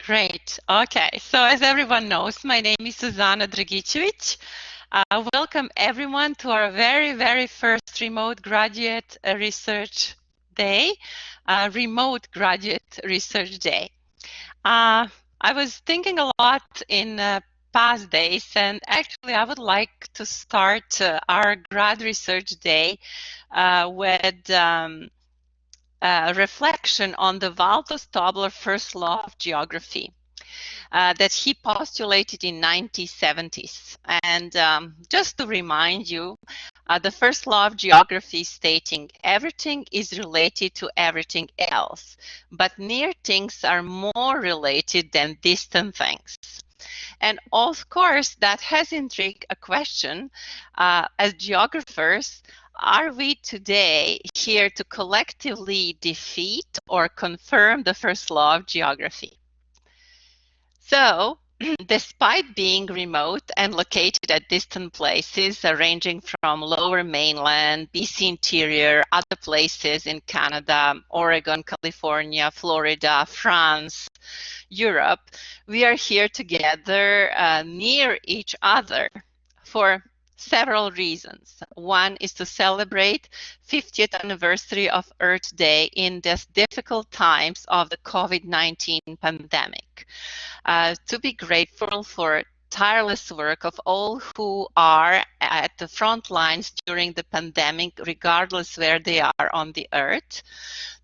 Great. Okay, so as everyone knows, my name is Suzana Dragicevic. Welcome everyone to our very first remote graduate research day, remote graduate research day. I was thinking a lot in past days, and actually I would like to start our grad research day with reflection on the Walter Stobler first law of geography that he postulated in 1970s. And just to remind you, the first law of geography stating everything is related to everything else, but near things are more related than distant things. And of course, that has intrigued a question as geographers. Are we today here to collectively defeat or confirm the first law of geography? So, despite being remote and located at distant places ranging from lower mainland, BC interior, other places in Canada, Oregon, California, Florida, France, Europe, we are here together near each other for several reasons. One is to celebrate 50th anniversary of Earth Day in these difficult times of the COVID-19 pandemic. To be grateful for tireless work of all who are at the front lines during the pandemic, regardless where they are on the earth,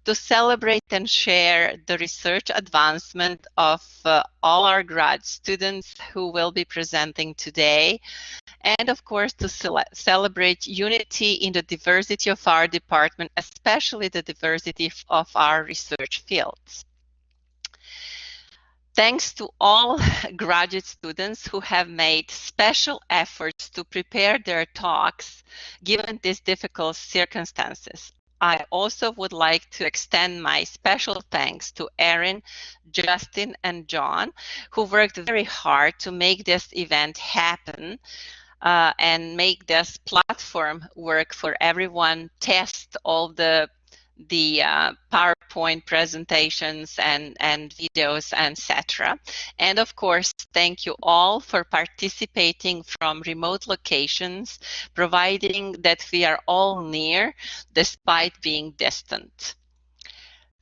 to celebrate and share the research advancement of all our grad students who will be presenting today, and of course to celebrate unity in the diversity of our department, especially the diversity of our research fields. Thanks to all graduate students who have made special efforts to prepare their talks given these difficult circumstances. I also would like to extend my special thanks to Erin, Justin, and John, who worked very hard to make this event happen and make this platform work for everyone, test all the PowerPoint presentations and videos, etc. And of course, thank you all for participating from remote locations, providing that we are all near despite being distant.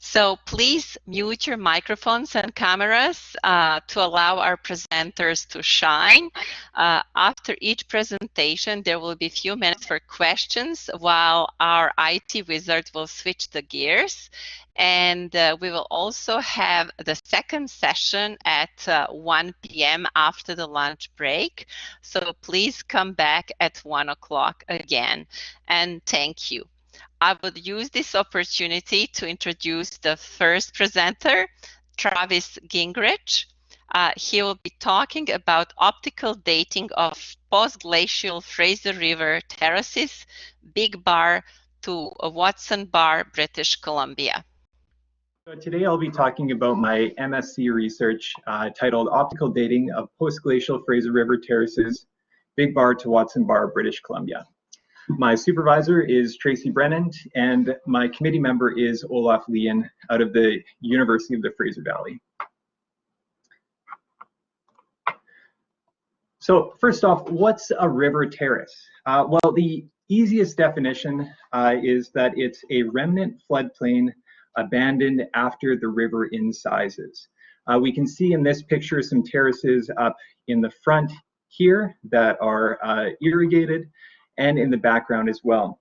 So please mute your microphones and cameras to allow our presenters to shine. After each presentation, there will be a few minutes for questions while our IT wizard will switch the gears. And we will also have the second session at 1 p.m. after the lunch break. So please come back at 1 o'clock again. And thank you. I would use this opportunity to introduce the first presenter, Travis Gingrich. He will be talking about optical dating of post-glacial Fraser River terraces, Big Bar to Watson Bar, British Columbia. So today I'll be talking about my MSc research titled Optical Dating of Post-Glacial Fraser River Terraces, Big Bar to Watson Bar, British Columbia. My supervisor is Tracy Brennan, and my committee member is Olaf Lien out of the University of the Fraser Valley. So first off, what's a river terrace? Well, the easiest definition is that it's a remnant floodplain abandoned after the river incisors. We can see in this picture some terraces up in the front here that are irrigated, and in the background as well.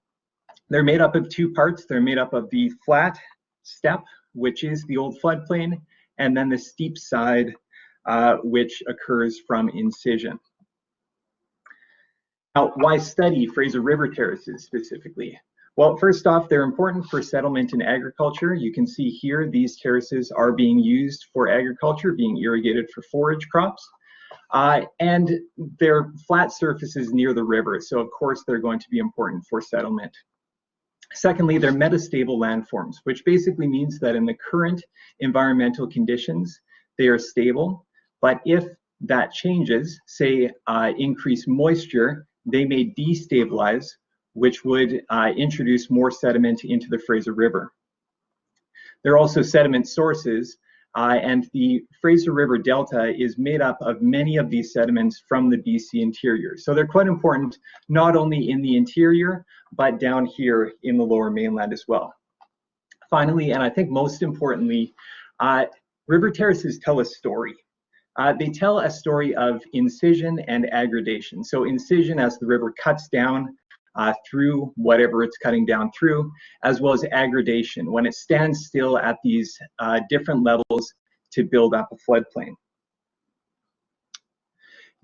They're made up of two parts. They're made up of the flat step, which is the old floodplain, and then the steep side, which occurs from incision. Now, why study Fraser River terraces specifically? Well, first off, they're important for settlement and agriculture. You can see here these terraces are being used for agriculture, being irrigated for forage crops. And they're flat surfaces near the river, so of course they're going to be important for settlement. Secondly, they're metastable landforms, which basically means that in the current environmental conditions, they are stable, but if that changes, say increased moisture, they may destabilize, which would introduce more sediment into the Fraser River. There are also sediment sources And the Fraser River Delta is made up of many of these sediments from the BC interior. So they're quite important, not only in the interior, but down here in the lower mainland as well. Finally, and I think most importantly, river terraces tell a story. They tell a story of incision and aggradation. So incision as the river cuts down through whatever it's cutting down through, as well as aggradation when it stands still at these different levels to build up a floodplain.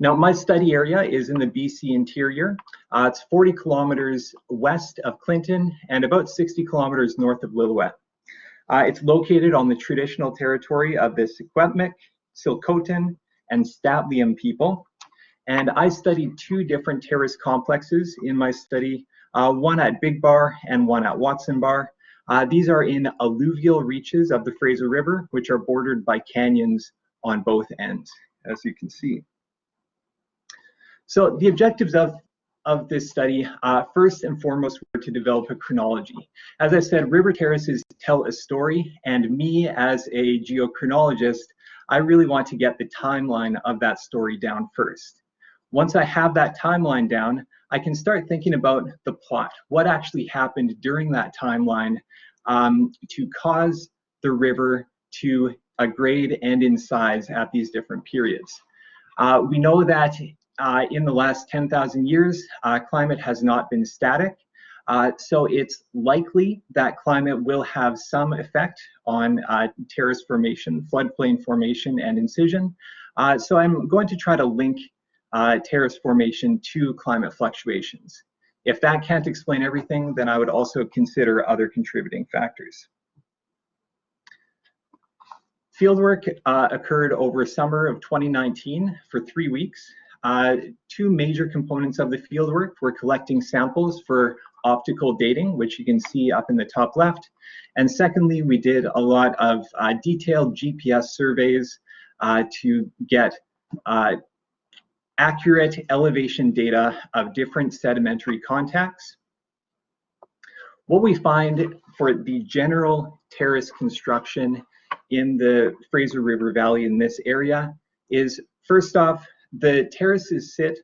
Now, my study area is in the BC interior. It's 40 kilometers west of Clinton and about 60 kilometers north of Lillooet. It's located on the traditional territory of the Secwepemc, Silcotin, and Statliam people. And I studied two different terrace complexes in my study, one at Big Bar and one at Watson Bar. These are in alluvial reaches of the Fraser River, which are bordered by canyons on both ends, as you can see. So the objectives of this study, first and foremost, were to develop a chronology. As I said, river terraces tell a story, and me as a geochronologist, I really want to get the timeline of that story down first. Once I have that timeline down, I can start thinking about the plot. What actually happened during that timeline to cause the river to grade and in size at these different periods. We know that in the last 10,000 years, climate has not been static. So it's likely that climate will have some effect on terrace formation, floodplain formation, and incision. So I'm going to try to link terrace formation to climate fluctuations. If that can't explain everything, then I would also consider other contributing factors. Fieldwork occurred over summer of 2019 for 3 weeks. Two major components of the fieldwork were collecting samples for optical dating, which you can see up in the top left. And secondly, we did a lot of detailed GPS surveys to get accurate elevation data of different sedimentary contacts. What we find for the general terrace construction in the Fraser River Valley in this area is, first off, the terraces sit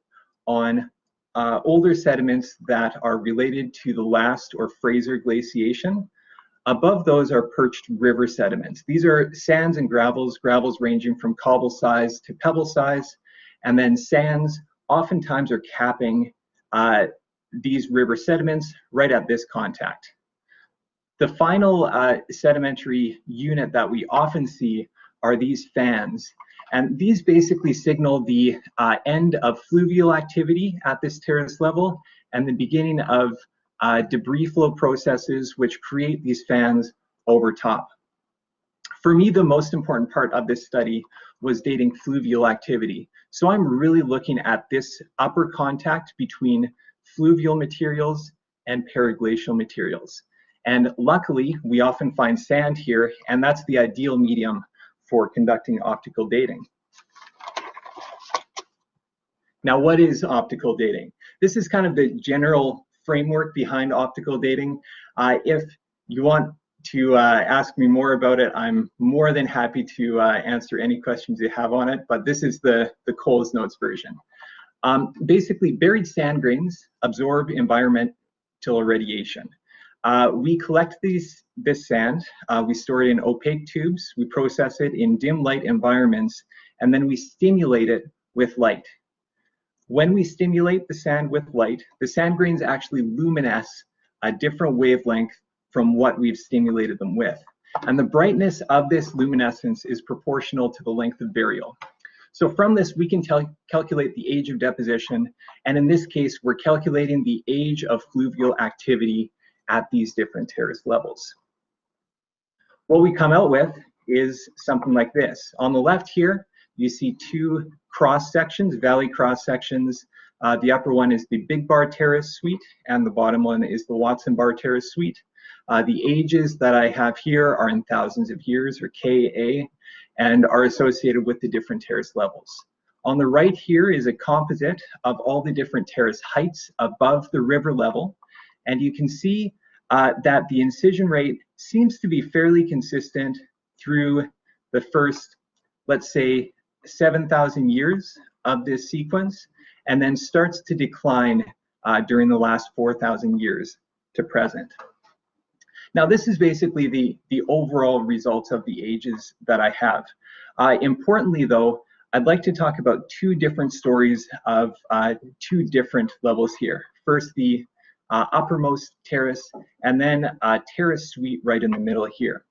on older sediments that are related to the last or Fraser glaciation. Above those are perched river sediments. These are sands and gravels ranging from cobble size to pebble size, and then sands oftentimes are capping these river sediments right at this contact. The final sedimentary unit that we often see are these fans. And these basically signal the end of fluvial activity at this terrace level and the beginning of debris flow processes which create these fans over top. For me, the most important part of this study was dating fluvial activity. So I'm really looking at this upper contact between fluvial materials and periglacial materials. And luckily, we often find sand here, and that's the ideal medium for conducting optical dating. Now, what is optical dating? This is kind of the general framework behind optical dating. If you want to ask me more about it, I'm more than happy to answer any questions you have on it, but this is the Coles Notes version. Basically, buried sand grains absorb environmental radiation. We collect this sand, we store it in opaque tubes, we process it in dim light environments, and then we stimulate it with light. When we stimulate the sand with light, the sand grains actually luminesce a different wavelength from what we've stimulated them with. And the brightness of this luminescence is proportional to the length of burial. So from this, we can calculate the age of deposition, and in this case, we're calculating the age of fluvial activity at these different terrace levels. What we come out with is something like this. On the left here, you see two cross sections, valley cross sections. The upper one is the Big Bar Terrace Suite, and the bottom one is the Watson Bar Terrace Suite. The ages that I have here are in thousands of years, or Ka, and are associated with the different terrace levels. On the right here is a composite of all the different terrace heights above the river level. And you can see that the incision rate seems to be fairly consistent through the first, let's say, 7,000 years of this sequence, and then starts to decline during the last 4,000 years to present. Now, this is basically the overall results of the ages that I have. Importantly, though, I'd like to talk about two different stories of two different levels here. First, the uppermost terrace, and then a terrace suite right in the middle here.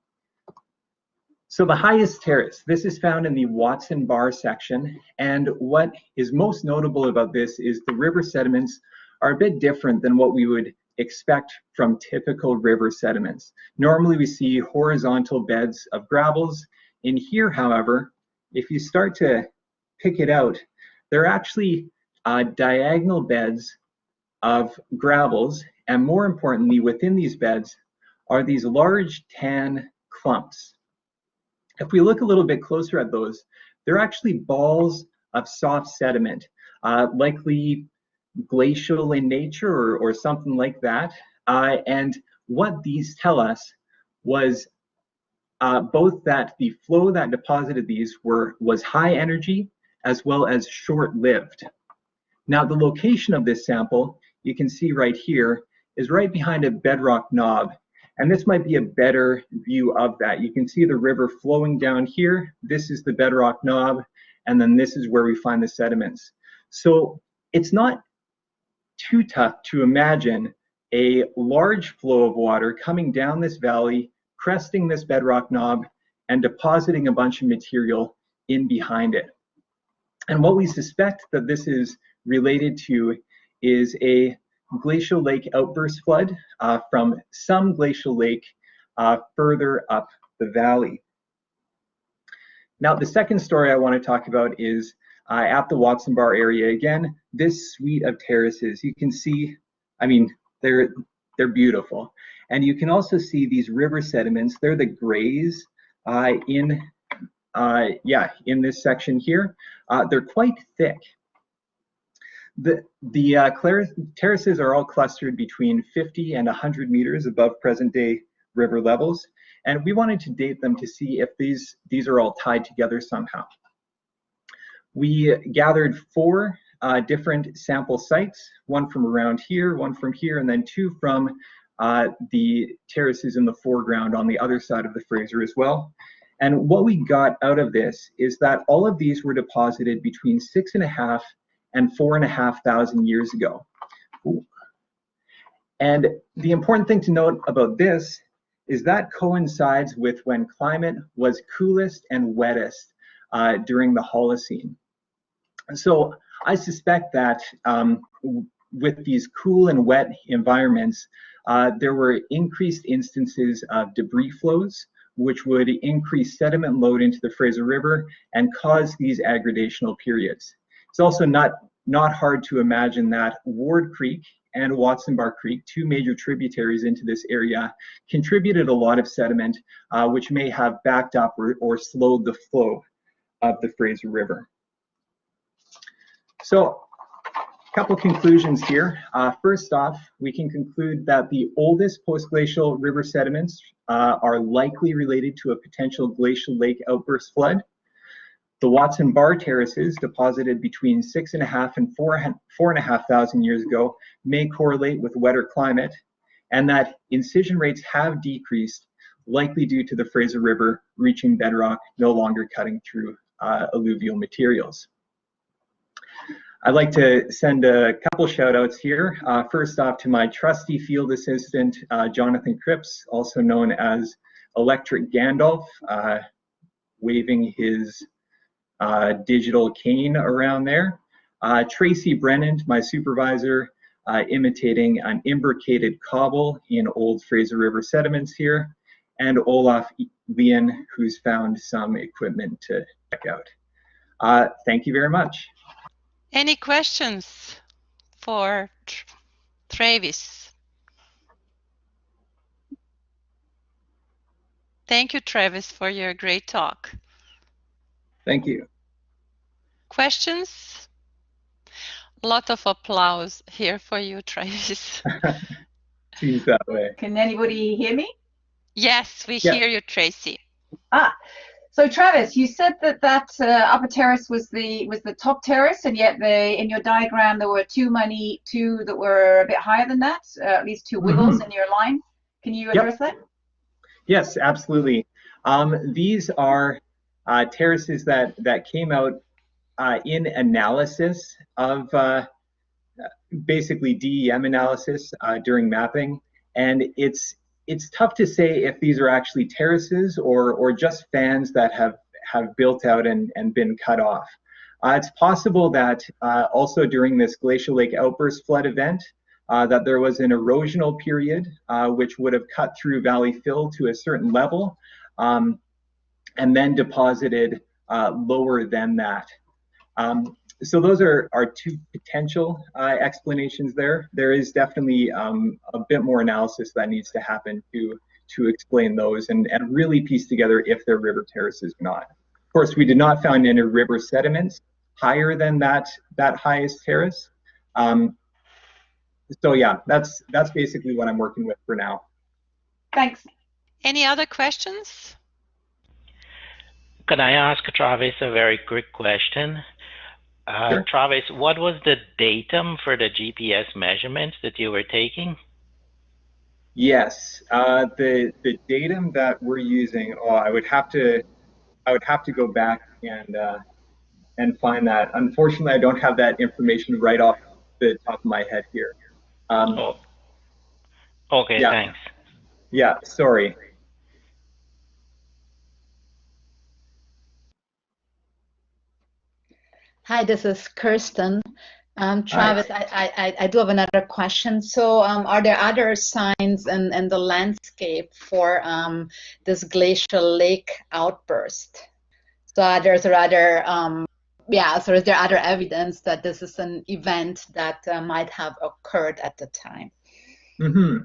So the highest terrace, this is found in the Watson Bar section, and what is most notable about this is the river sediments are a bit different than what we would expect from typical river sediments. Normally we see horizontal beds of gravels. In here, however, if you start to pick it out, they're actually diagonal beds of gravels, and more importantly, within these beds are these large tan clumps. If we look a little bit closer at those, they're actually balls of soft sediment, likely glacial in nature or something like that. And what these tell us was both that the flow that deposited these was high energy as well as short-lived. Now, the location of this sample, you can see right here, is right behind a bedrock knob. And this might be a better view of that. You can see the river flowing down here. This is the bedrock knob, and then this is where we find the sediments. So it's not too tough to imagine a large flow of water coming down this valley, cresting this bedrock knob, and depositing a bunch of material in behind it. And what we suspect that this is related to is a glacial lake outburst flood from some glacial lake further up the valley. Now, the second story I want to talk about is at the Watson Bar area. Again, this suite of terraces, you can see, I mean, they're beautiful. And you can also see these river sediments. They're the grays in this section here. They're quite thick. The terraces are all clustered between 50 and 100 meters above present-day river levels, and we wanted to date them to see if these are all tied together somehow. We gathered 4 different sample sites, one from around here, one from here, and then 2 from the terraces in the foreground on the other side of the Fraser as well. And what we got out of this is that all of these were deposited between 6.5 and 4,500 years ago. Ooh. And the important thing to note about this is that coincides with when climate was coolest and wettest during the Holocene. So I suspect that with these cool and wet environments, there were increased instances of debris flows, which would increase sediment load into the Fraser River and cause these aggradational periods. It's also not hard to imagine that Ward Creek and Watson Bar Creek, 2 major tributaries into this area, contributed a lot of sediment, which may have backed up or slowed the flow of the Fraser River. So, a couple conclusions here. First off, we can conclude that the oldest postglacial river sediments are likely related to a potential glacial lake outburst flood. The Watson Bar terraces, deposited between 6.5 and 4,500 years ago, may correlate with wetter climate, and that incision rates have decreased, likely due to the Fraser River reaching bedrock, no longer cutting through alluvial materials. I'd like to send a couple shout outs here. First off to my trusty field assistant, Jonathan Cripps, also known as Electric Gandalf, waving his digital cane around there. Tracy Brennan, my supervisor, imitating an imbricated cobble in old Fraser River sediments here. And Olaf Leon, who's found some equipment to check out. Thank you very much. Any questions for Travis? Thank you, Travis, for your great talk. Thank you. Questions? A lot of applause here for you, Travis. Seems that way. Can anybody hear me? Yes, we hear you, Tracy. So Travis, you said that upper terrace was the top terrace, and yet in your diagram there were two that were a bit higher than that, at least two wiggles in your line. Can you address that? Yes, absolutely. These are terraces that came out in analysis of basically DEM analysis during mapping, and it's tough to say if these are actually terraces or just fans that have built out and been cut off. It's possible that also during this glacial lake outburst flood event that there was an erosional period which would have cut through valley fill to a certain level and then deposited lower than that. So those are two potential explanations there. There is definitely a bit more analysis that needs to happen to explain those and really piece together if they're river terraces or not. Of course, we did not find any river sediments higher than that highest terrace. So yeah, that's basically what I'm working with for now. Thanks. Any other questions? Can I ask Travis a very quick question? Sure. Travis, what was the datum for the GPS measurements that you were taking? Yes, the datum that we're using. Oh, I would have to go back and find that. Unfortunately, I don't have that information right off the top of my head here. Oh. Okay, yeah. Thanks. Yeah, sorry. Hi, this is Kirsten. Travis, I do have another question. So are there other signs in the landscape for this glacial lake outburst? So there's rather, so is there other evidence that this is an event that might have occurred at the time? Mm-hmm.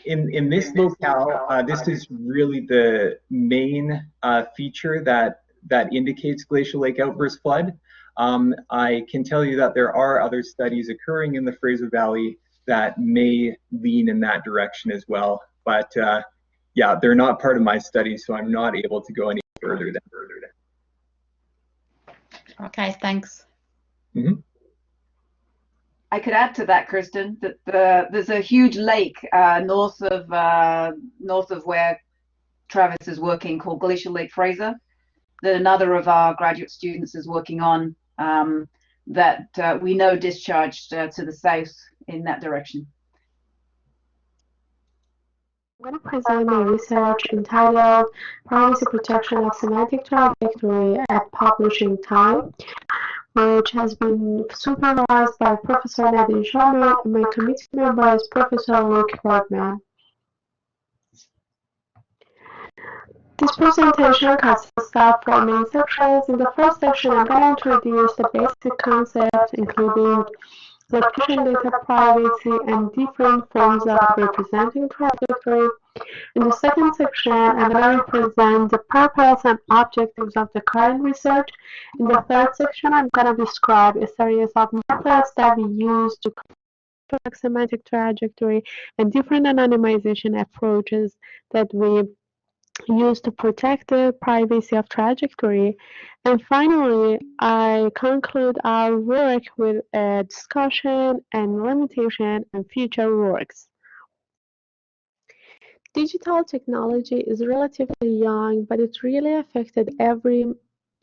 In this locale, this is really the main feature that indicates glacial lake outburst flood. I can tell you that there are other studies occurring in the Fraser Valley that may lean in that direction as well. But yeah, they're not part of my study, so I'm not able to go any further than. Okay, thanks. Mm-hmm. I could add to that, Kirsten, that there's a huge lake north of where Travis is working called Glacial Lake Fraser, that another of our graduate students is working on, that we know discharged to the south in that direction. I'm going to present my research entitled Privacy Protection of Semantic Trajectory at Publishing Time, which has been supervised by Professor Nadine Sharman, and my committee member is Professor Luke Bergman. This presentation consists of 4 main sections. In the first section, I'm going to introduce the basic concepts, including location data privacy and different forms of representing trajectory. In the second section, I'm going to present the purpose and objectives of the current research. In the third section, I'm going to describe a series of methods that we use to track semantic trajectory and different anonymization approaches that we use to protect the privacy of trajectory. And finally, I conclude our work with a discussion and limitation and future works. Digital technology is relatively young, but it really affected every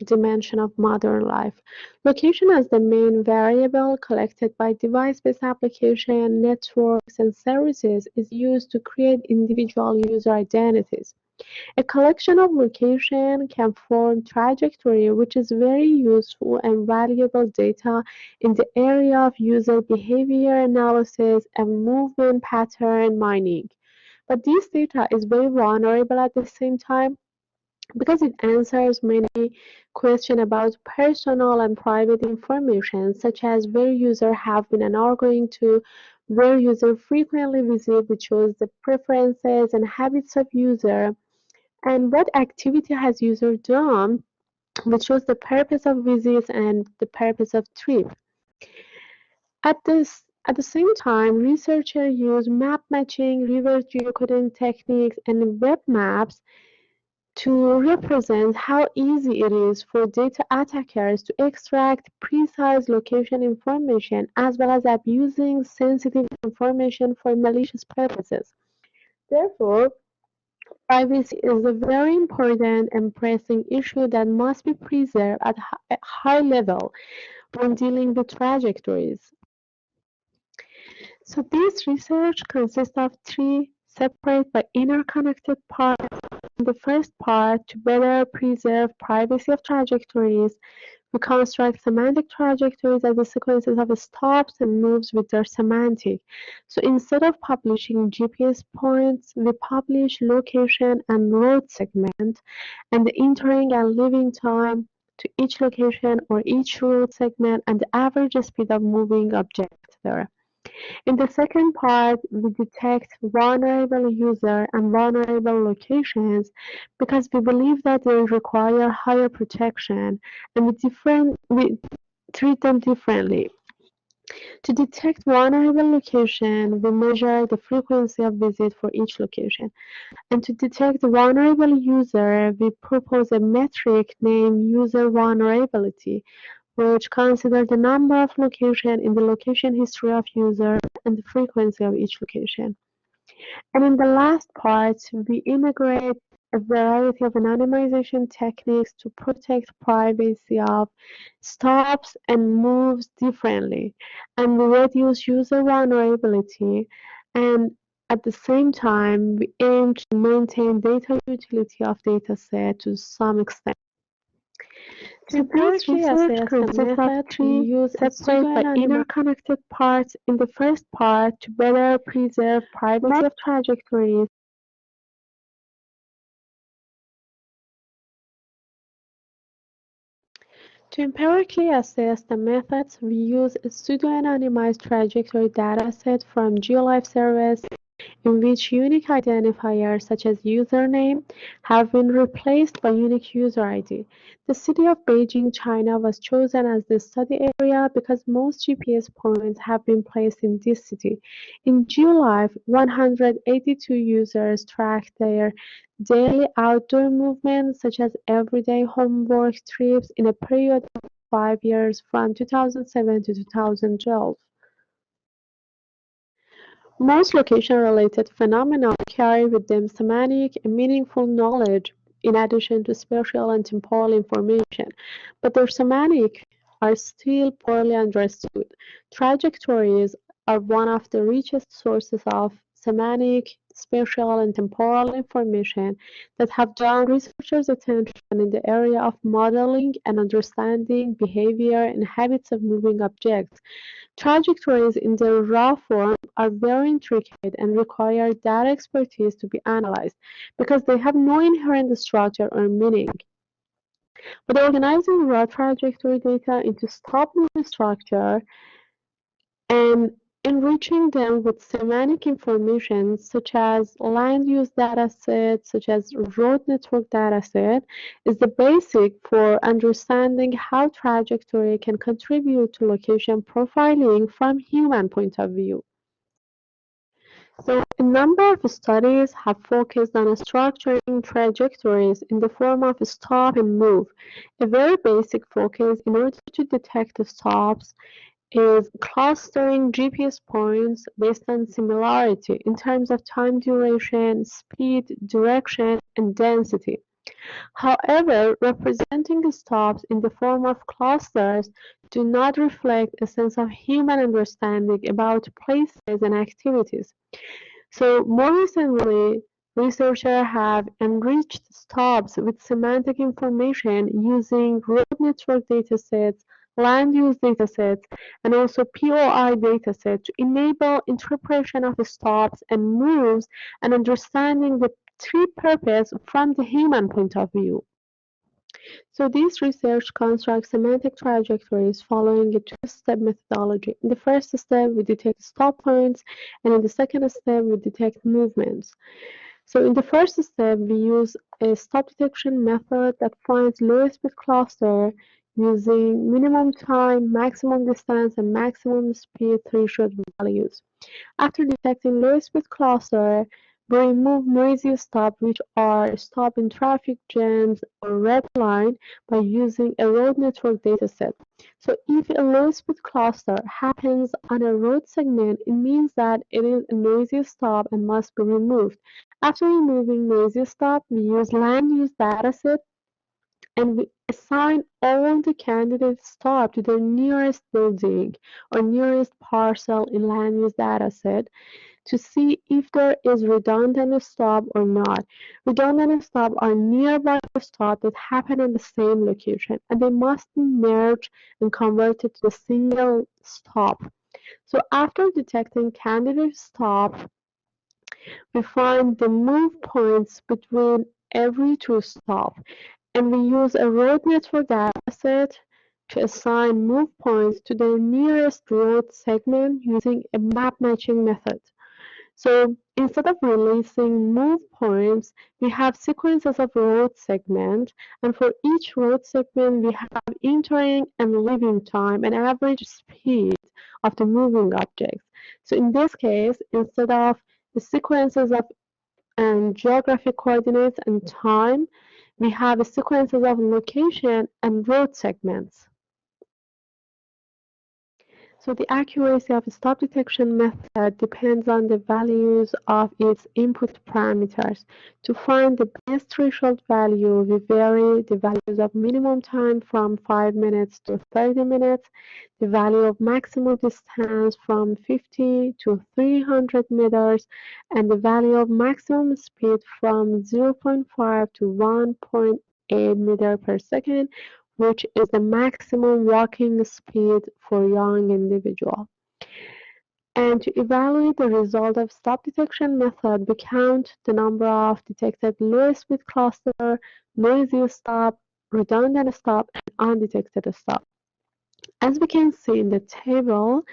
dimension of modern life. Location as the main variable collected by device-based application, networks, and services is used to create individual user identities. A collection of location can form trajectory, which is very useful and valuable data in the area of user behavior analysis and movement pattern mining. But this data is very vulnerable at the same time because it answers many questions about personal and private information, such as where users have been and are going to, where users frequently visit, which shows the preferences and habits of user, and what activity has user done, which shows the purpose of visits and the purpose of trip. At this At the same time, researchers use map matching, reverse geocoding techniques, and web maps to represent how easy it is for data attackers to extract precise location information as well as abusing sensitive information for malicious purposes. Therefore, privacy is a very important and pressing issue that must be preserved at a high level when dealing with trajectories. So this research consists of three separate but interconnected parts. In the first part, to better preserve privacy of trajectories, we construct semantic trajectories as the sequences of stops and moves with their semantic. So instead of publishing GPS points, we publish location and road segment and the entering and leaving time to each location or each road segment and the average speed of moving object there. In the second part, we detect vulnerable user and vulnerable locations because we believe that they require higher protection and we treat them differently. To detect vulnerable location, we measure the frequency of visit for each location. And to detect the vulnerable user, we propose a metric named user vulnerability, which considers the number of locations in the location history of user and the frequency of each location. And in the last part, we integrate a variety of anonymization techniques to protect privacy of stops and moves differently, and we reduce user vulnerability, and at the same time, we aim to maintain data utility of dataset to some extent. So this research consists of three separate but interconnected parts. In the first part, to better preserve privacy of trajectories, to empirically assess the methods, we use a pseudo-anonymized trajectory dataset from GeoLife service in which unique identifiers such as username have been replaced by unique user ID. The city of Beijing, China was chosen as the study area because most GPS points have been placed in this city. In GeoLife, 182 users tracked their daily outdoor movements such as everyday homework trips in a period of 5 years from 2007 to 2012. Most location-related phenomena carry with them semantic and meaningful knowledge in addition to spatial and temporal information, but their semantic are still poorly understood. Trajectories are one of the richest sources of semantic, spatial, and temporal information that have drawn researchers' attention in the area of modeling and understanding behavior and habits of moving objects. Trajectories in their raw form are very intricate and require data expertise to be analyzed because they have no inherent structure or meaning. But organizing raw trajectory data into stop-moving structure and enriching them with semantic information such as land use dataset, such as road network dataset, is the basic for understanding how trajectory can contribute to location profiling from human point of view. So a number of studies have focused on structuring trajectories in the form of stop and move. A very basic focus in order to detect the stops is clustering GPS points based on similarity in terms of time duration, speed, direction, and density. However, representing stops in the form of clusters do not reflect a sense of human understanding about places and activities. So more recently, researchers have enriched stops with semantic information using road network datasets, land use datasets, and also POI datasets to enable interpretation of the stops and moves and understanding the tree purpose from the human point of view. So this research constructs semantic trajectories following a two-step methodology. In the first step, we detect stop points, and in the second step, we detect movements. So in the first step, we use a stop detection method that finds lowest bit cluster using minimum time, maximum distance, and maximum speed threshold values. After detecting low-speed cluster, we remove noisy stops, which are stops in traffic jams or red line, by using a road network dataset. So if a low-speed cluster happens on a road segment, it means that it is a noisy stop and must be removed. After removing noisy stop, we use land use dataset and we assign all the candidate stops to their nearest building or nearest parcel in land use dataset to see if there is redundant stop or not. Redundant stop are nearby stops that happen on the same location, and they must be merged and converted to a single stop. So after detecting candidate stop, we find the move points between every two stops, and we use a road network dataset to assign move points to the nearest road segment using a map matching method. So instead of releasing move points, we have sequences of road segments, and for each road segment, we have entering and leaving time and average speed of the moving objects. So in this case, instead of the sequences of geographic coordinates and time, we have sequences of location and road segments. So the accuracy of the stop detection method depends on the values of its input parameters. To find the best threshold value, we vary the values of minimum time from 5 minutes to 30 minutes, the value of maximum distance from 50 to 300 meters, and the value of maximum speed from 0.5 to 1.8 meter per second, which is the maximum walking speed for young individual. And to evaluate the result of stop detection method, we count the number of detected low speed cluster, noisy stop, redundant stop, and undetected stop. As we can see in the table,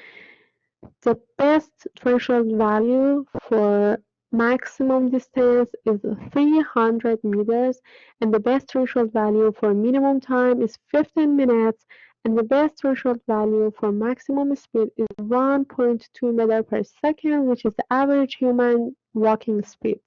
the best threshold value for maximum distance is 300 meters, and the best threshold value for minimum time is 15 minutes, and the best threshold value for maximum speed is 1.2 meter per second, which is the average human walking speed.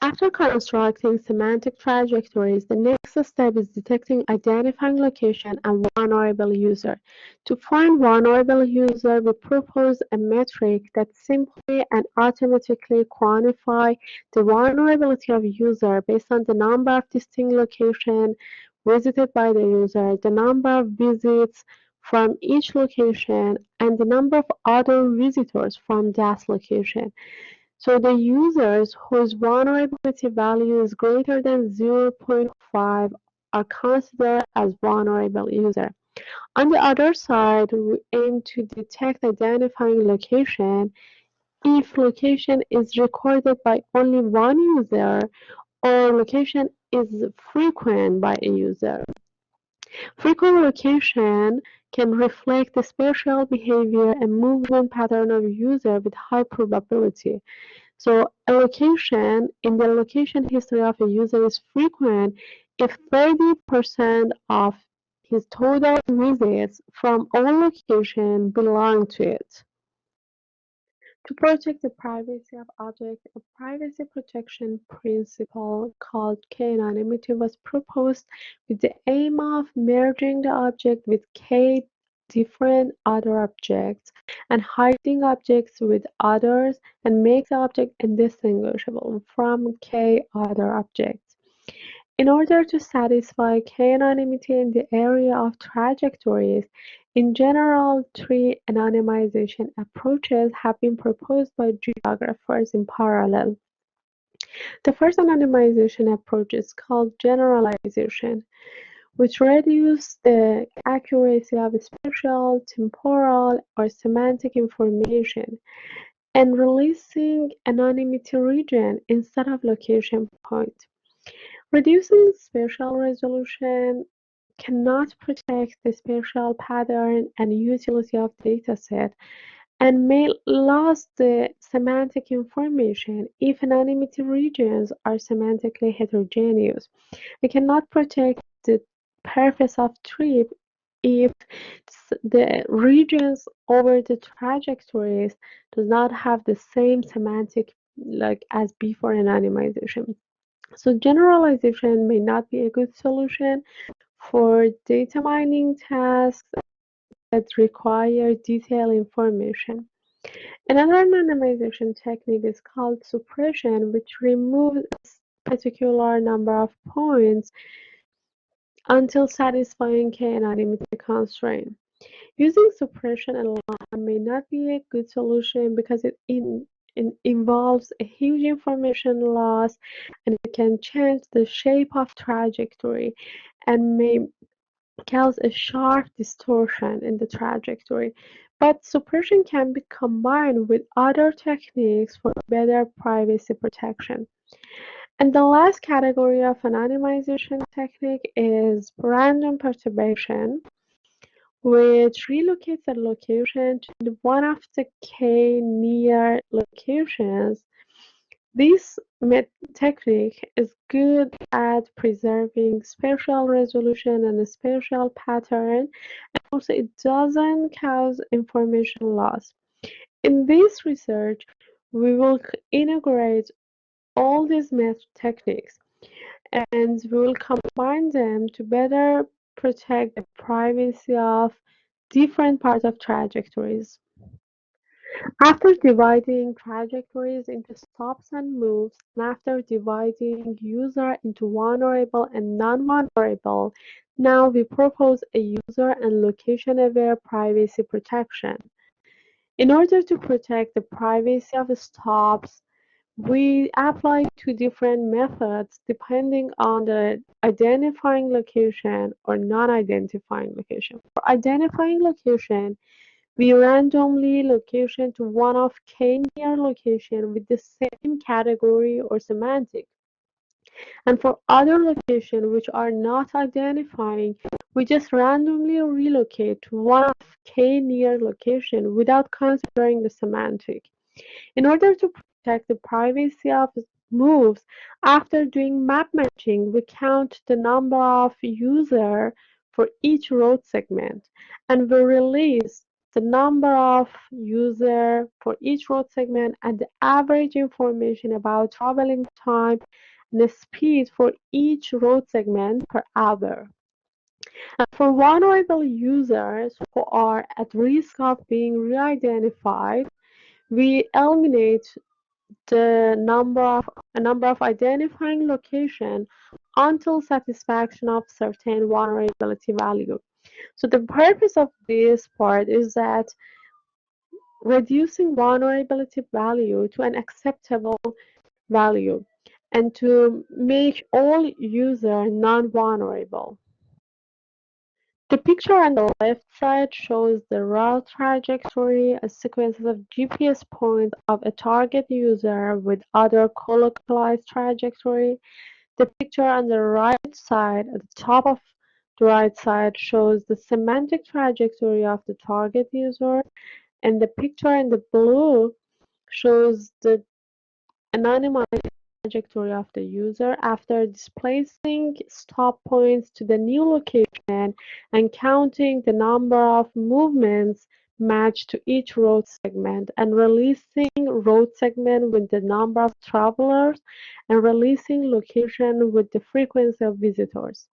After constructing semantic trajectories, the next step is detecting, identifying location and vulnerable user. To find vulnerable user, we propose a metric that simply and automatically quantify the vulnerability of user based on the number of distinct locations visited by the user, the number of visits from each location, and the number of other visitors from that location. So the users whose vulnerability value is greater than 0.5 are considered as vulnerable user. On the other side, we aim to detect identifying location if location is recorded by only one user or location is frequent by a user. Frequent location can reflect the spatial behavior and movement pattern of user with high probability. So a location in the location history of a user is frequent if 30% of his total visits from all locations belong to it. To protect the privacy of objects, a privacy protection principle called k-anonymity was proposed with the aim of merging the object with k different other objects and hiding objects with others and make the object indistinguishable from k other objects. In order to satisfy k-anonymity in the area of trajectories, in general, three anonymization approaches have been proposed by geographers in parallel. The first anonymization approach is called generalization, which reduces the accuracy of spatial, temporal, or semantic information, and releasing anonymity region instead of location point. Reducing spatial resolution cannot protect the spatial pattern and utility of dataset and may lose the semantic information if anonymity regions are semantically heterogeneous. It cannot protect the purpose of trip if the regions over the trajectories does not have the same semantic like as before anonymization. So generalization may not be a good solution for data mining tasks that require detailed information. Another anonymization technique is called suppression, which removes a particular number of points until satisfying k-anonymity constraint. Using suppression alone may not be a good solution because it involves a huge information loss and it can change the shape of trajectory and may cause a sharp distortion in the trajectory. But suppression can be combined with other techniques for better privacy protection. And the last category of anonymization technique is random perturbation, which relocates a location to one of the k near locations. This technique is good at preserving spatial resolution and spatial pattern, and also it doesn't cause information loss. In this research, we will integrate all these techniques and we will combine them to better protect the privacy of different parts of trajectories. After dividing trajectories into stops and moves, and after dividing user into vulnerable and non-vulnerable, now we propose a user and location-aware privacy protection. In order to protect the privacy of stops, we apply two different methods depending on the identifying location or non-identifying location. For identifying location, we randomly location to one of k near location with the same category or semantic. And for other locations which are not identifying, we just randomly relocate to one of k near location without considering the semantic. In order to protect the privacy of moves, after doing map matching, we count the number of users for each road segment, and we release the number of users for each road segment and the average information about traveling time and the speed for each road segment per hour. And for vulnerable users who are at risk of being re-identified, we eliminate a number of identifying location until satisfaction of certain vulnerability value. So the purpose of this part is that reducing vulnerability value to an acceptable value and to make all users non-vulnerable. The picture on the left side shows the route trajectory, a sequence of GPS points of a target user with other colocalized trajectory. The picture on the right side, at the top of the right side, shows the semantic trajectory of the target user, and the picture in the blue shows the anonymized trajectory of the user after displacing stop points to the new location and counting the number of movements matched to each road segment and releasing road segment with the number of travelers and releasing location with the frequency of visitors.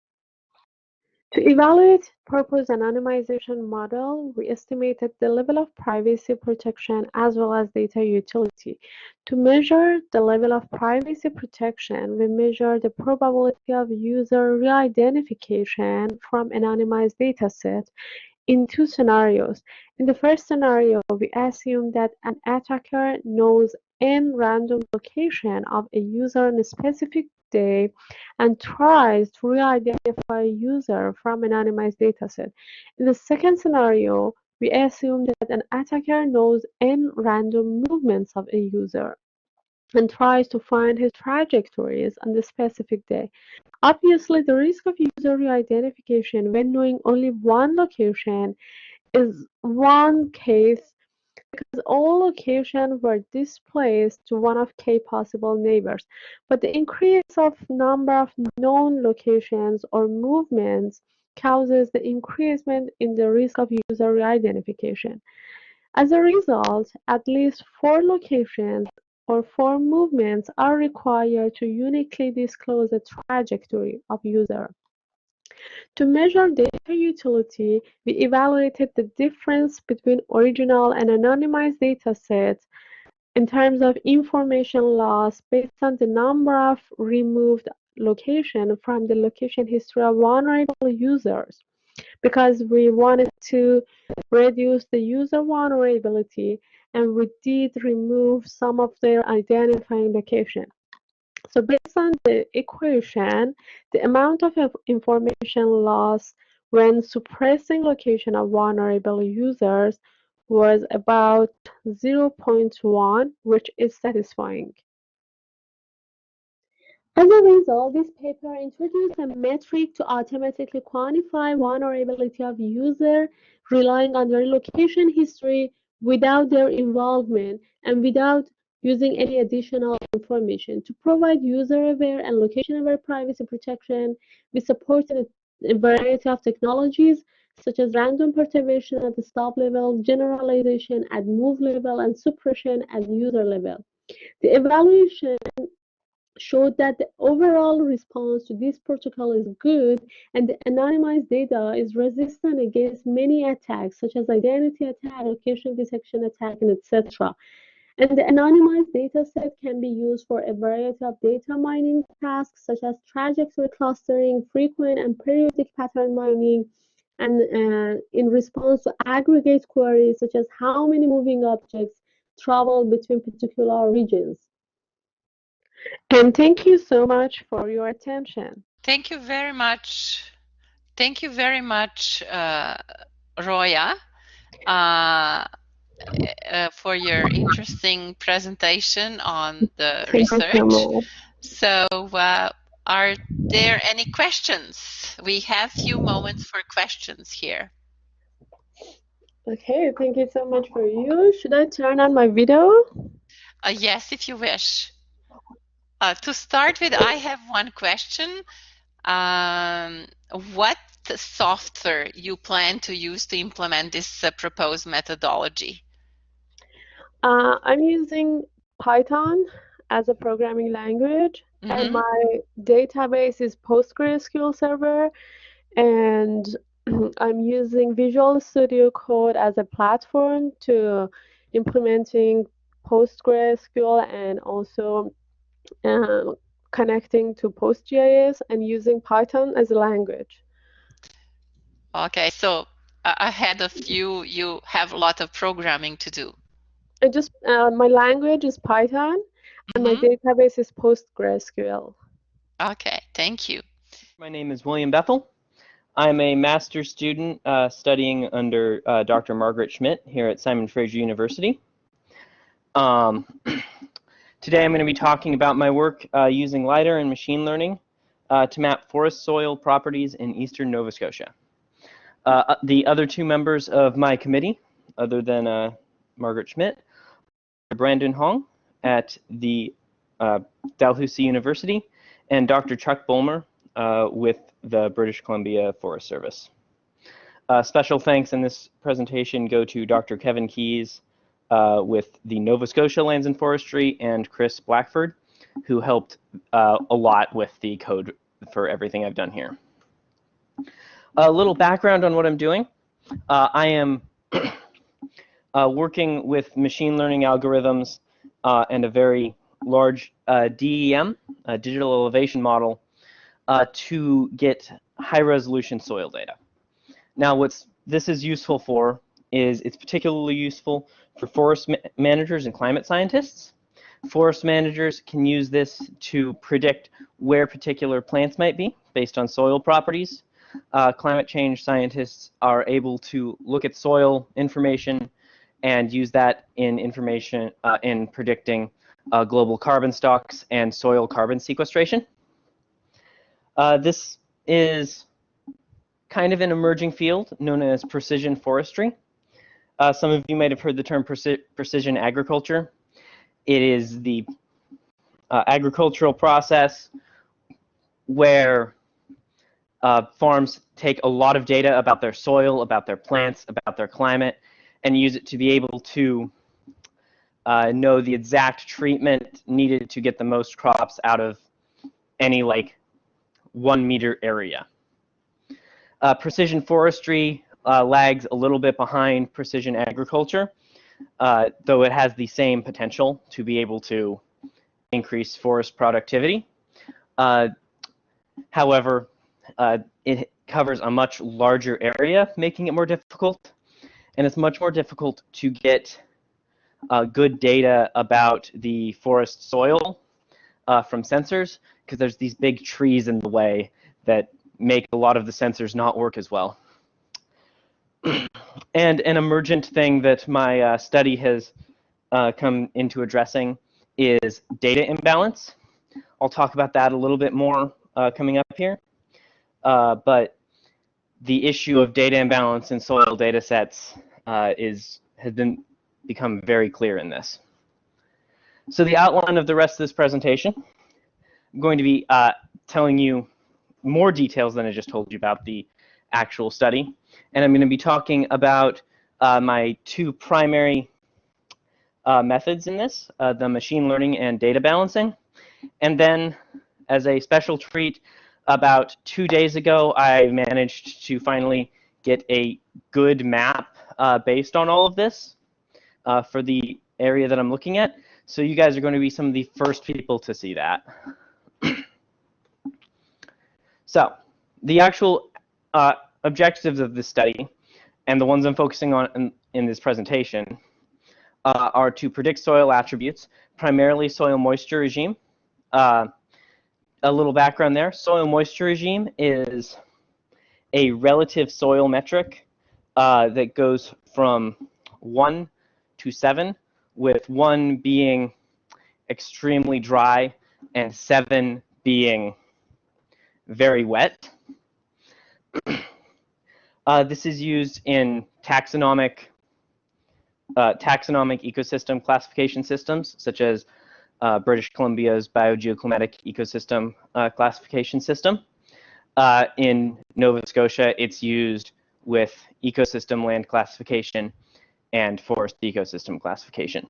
To evaluate purpose anonymization model, we estimated the level of privacy protection as well as data utility. To measure the level of privacy protection, we measure the probability of user re-identification from anonymized dataset in two scenarios. In the first scenario, we assume that an attacker knows n random location of a user on a specific day and tries to re-identify a user from an anonymized dataset. In the second scenario, we assume that an attacker knows n random movements of a user and tries to find his trajectories on the specific day. Obviously, the risk of user re-identification when knowing only one location is one case because all locations were displaced to one of k possible neighbors. But the increase of number of known locations or movements causes the increasement in the risk of user re-identification. As a result, at least 4 locations or 4 movements are required to uniquely disclose the trajectory of user. To measure data utility, we evaluated the difference between original and anonymized datasets in terms of information loss based on the number of removed locations from the location history of vulnerable users, because we wanted to reduce the user vulnerability, and we did remove some of their identifying location. So based on the equation, the amount of information loss when suppressing location of vulnerable users was about 0.1, which is satisfying. As a result, this paper introduced a metric to automatically quantify vulnerability of user relying on their location history without their involvement and without using any additional information. To provide user-aware and location-aware privacy protection, we supported a variety of technologies such as random perturbation at the stop level, generalization at move level, and suppression at user level. The evaluation showed that the overall response to this protocol is good, and the anonymized data is resistant against many attacks, such as identity attack, location detection attack, and etc. And the anonymized data set can be used for a variety of data mining tasks, such as trajectory clustering, frequent and periodic pattern mining, and in response to aggregate queries, such as how many moving objects travel between particular regions. And thank you so much for your attention. Thank you very much. Thank you very much, Roya, for your interesting presentation on the research. So, are there any questions? We have a few moments for questions here. Okay, thank you so much for you. Should I turn on my video? Yes, if you wish. To start with, I have one question. What software you plan to use to implement this proposed methodology? I'm using Python as a programming language, and my database is PostgreSQL Server, and I'm using Visual Studio Code as a platform to implementing PostgreSQL and also connecting to PostGIS and using Python as a language. Okay, so ahead of you, you have a lot of programming to do. My language is Python, and my database is PostgreSQL. Okay, thank you. My name is William Bethel. I'm a master's student studying under Dr. Margaret Schmidt here at Simon Fraser University. Today I'm going to be talking about my work using LiDAR and machine learning to map forest soil properties in eastern Nova Scotia. The other two members of my committee, other than Margaret Schmidt, are Brandon Hong at the Dalhousie University and Dr. Chuck Bulmer with the British Columbia Forest Service. Special thanks in this presentation go to Dr. Kevin Keyes with the Nova Scotia Lands and Forestry and Chris Blackford, who helped a lot with the code for everything I've done here. A little background on what I'm doing. I am working with machine learning algorithms and a very large DEM, digital elevation model, to get high-resolution soil data. Now, what this is useful for is it's particularly useful for forest managers and climate scientists. Forest managers can use this to predict where particular plants might be based on soil properties. Climate change scientists are able to look at soil information and use that in in predicting global carbon stocks and soil carbon sequestration. This is kind of an emerging field known as precision forestry. Some of you might have heard the term precision agriculture. It is the agricultural process where farms take a lot of data about their soil, about their plants, about their climate, and use it to be able to know the exact treatment needed to get the most crops out of any 1 meter area. Precision forestry lags a little bit behind precision agriculture, though it has the same potential to be able to increase forest productivity. However, it covers a much larger area, making it more difficult, and it's much more difficult to get good data about the forest soil from sensors, because there's these big trees in the way that make a lot of the sensors not work as well. And an emergent thing that my study has come into addressing is data imbalance. I'll talk about that a little bit more coming up here. But the issue of data imbalance in soil data sets has become very clear in this. So the outline of the rest of this presentation, I'm going to be telling you more details than I just told you about the actual study. And I'm going to be talking about my two primary methods in this, the machine learning and data balancing. And then, as a special treat, about 2 days ago, I managed to finally get a good map based on all of this for the area that I'm looking at. So you guys are going to be some of the first people to see that. So the actual objectives of this study, and the ones I'm focusing on in this presentation, are to predict soil attributes, primarily soil moisture regime. A little background there. Soil moisture regime is a relative soil metric that goes from 1 to 7, with 1 being extremely dry and 7 being very wet. This is used in taxonomic ecosystem classification systems, such as British Columbia's biogeoclimatic ecosystem classification system. In Nova Scotia, it's used with ecosystem land classification and forest ecosystem classification.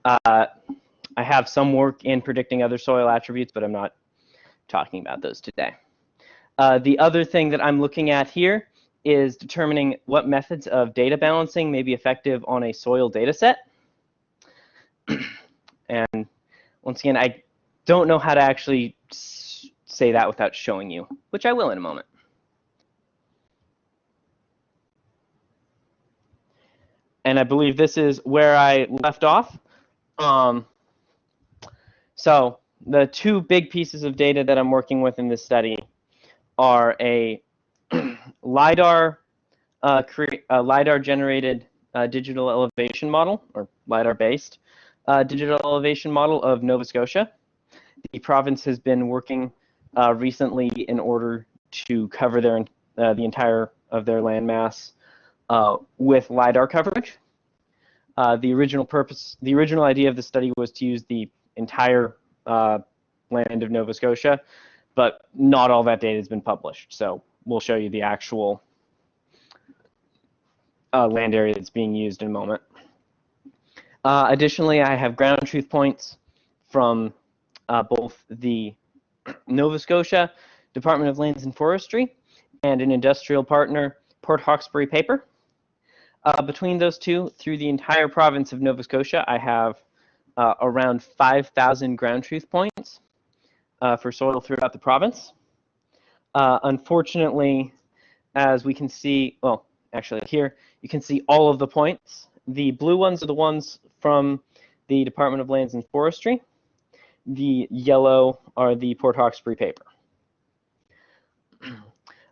I have some work in predicting other soil attributes, but I'm not talking about those today. The other thing that I'm looking at here is determining what methods of data balancing may be effective on a soil data set. And once again, I don't know how to actually say that without showing you, which I will in a moment. And I believe this is where I left off. So the two big pieces of data that I'm working with in this study are a LiDAR generated digital elevation model, or LiDAR based digital elevation model of Nova Scotia. The province has been working recently in order to cover the entire of their landmass with LiDAR coverage. The original idea of the study was to use the entire land of Nova Scotia, but not all that data has been published. So we'll show you the actual land area that's being used in a moment. Additionally, I have ground truth points from both the Nova Scotia Department of Lands and Forestry and an industrial partner, Port Hawkesbury paper. Between those two, through the entire province of Nova Scotia, I have around 5,000 ground truth points for soil throughout the province. Unfortunately, as we can see, well, actually here, you can see all of the points. The blue ones are the ones from the Department of Lands and Forestry. The yellow are the Port Hawkesbury paper.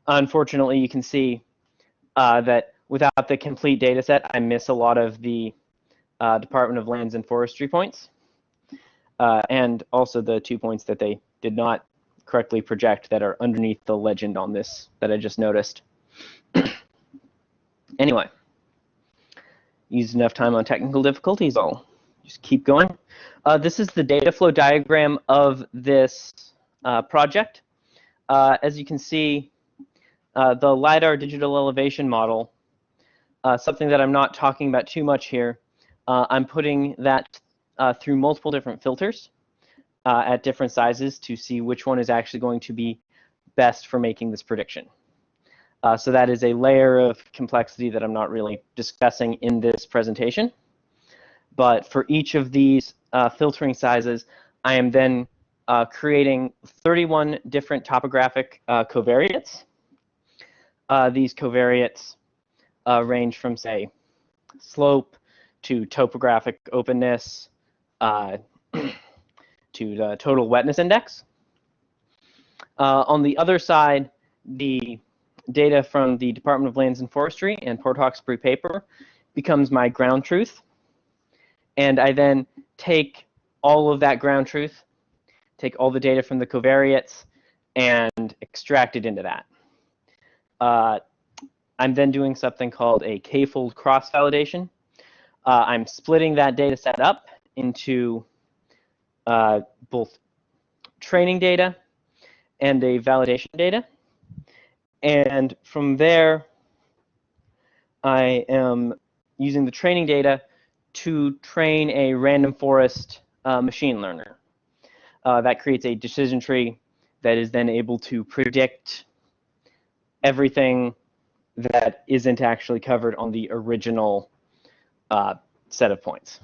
Unfortunately, you can see that without the complete data set, I miss a lot of the Department of Lands and Forestry points, and also the 2 points that they did not correctly project that are underneath the legend on this that I just noticed. Anyway, used enough time on technical difficulties, I'll just keep going. This is the data flow diagram of this project. As you can see, the LiDAR digital elevation model, something that I'm not talking about too much here, I'm putting that through multiple different filters at different sizes to see which one is actually going to be best for making this prediction. So that is a layer of complexity that I'm not really discussing in this presentation. But for each of these filtering sizes, I am then creating 31 different topographic covariates. These covariates range from, say, slope to topographic openness to the total wetness index. On the other side, the data from the Department of Lands and Forestry and Port Hawkesbury paper becomes my ground truth. And I then take all of that ground truth, take all the data from the covariates, and extract it into that. I'm then doing something called a k-fold cross-validation. I'm splitting that data set up into both training data and a validation data. And from there, I am using the training data to train a random forest machine learner. That creates a decision tree that is then able to predict everything that isn't actually covered on the original set of points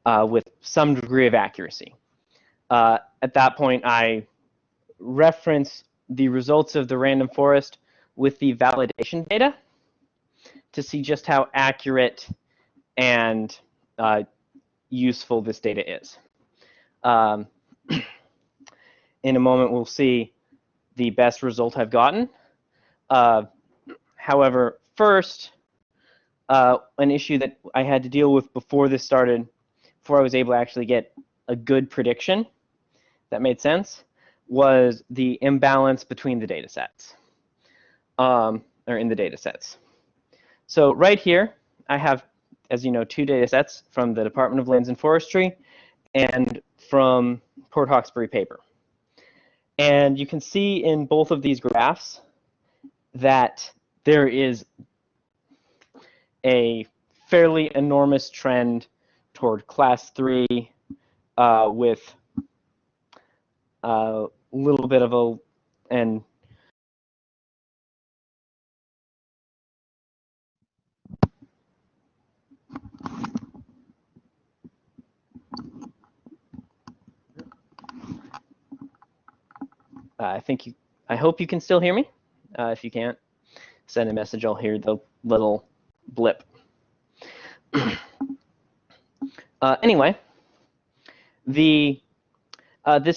with some degree of accuracy. At that point, I reference the results of the random forest with the validation data to see just how accurate and useful this data is. In a moment, we'll see the best result I've gotten. However, first, an issue that I had to deal with before this started, before I was able to actually get a good prediction that made sense, was the imbalance between the data sets, or in the data sets. So right here, I have, as you know, two data sets from the Department of Lands and Forestry and from Port Hawkesbury paper. And you can see in both of these graphs that there is a fairly enormous trend toward class 3 with a little bit of a, and I hope you can still hear me. If you can't, send a message. I'll hear the little blip. Anyway, this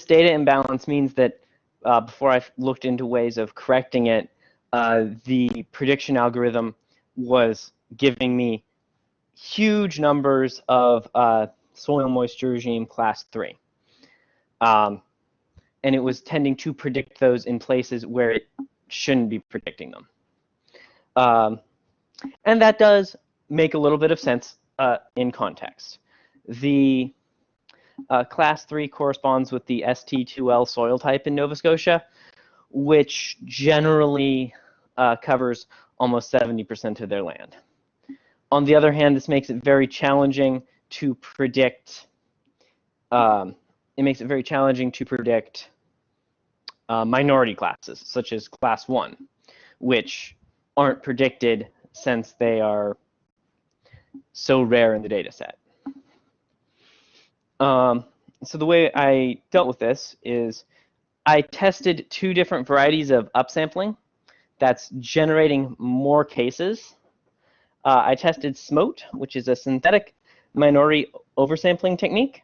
data imbalance means that before I looked into ways of correcting it, the prediction algorithm was giving me huge numbers of soil moisture regime class 3. And it was tending to predict those in places where it shouldn't be predicting them. And that does make a little bit of sense in context. The class 3 corresponds with the ST2L soil type in Nova Scotia, which generally covers almost 70% of their land. On the other hand, this makes it very challenging to predict. Minority classes, such as class 1, which aren't predicted since they are so rare in the data set. So the way I dealt with this is I tested 2 different varieties of upsampling that's generating more cases. I tested SMOTE, which is a synthetic minority oversampling technique.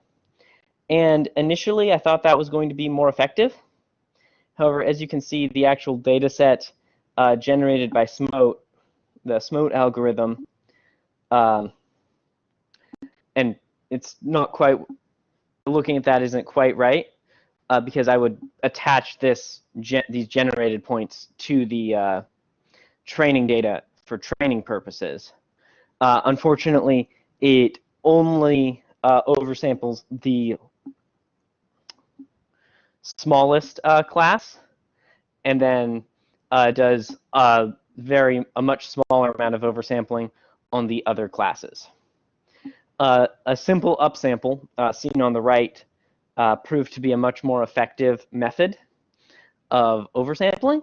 And initially, I thought that was going to be more effective. However, as you can see, the actual data set generated by SMOTE, the SMOTE algorithm, and it's not quite, looking at that isn't quite right, because I would attach these generated points to the training data for training purposes. Unfortunately, it only oversamples the smallest class, and then does a much smaller amount of oversampling on the other classes. A simple upsample, seen on the right, proved to be a much more effective method of oversampling.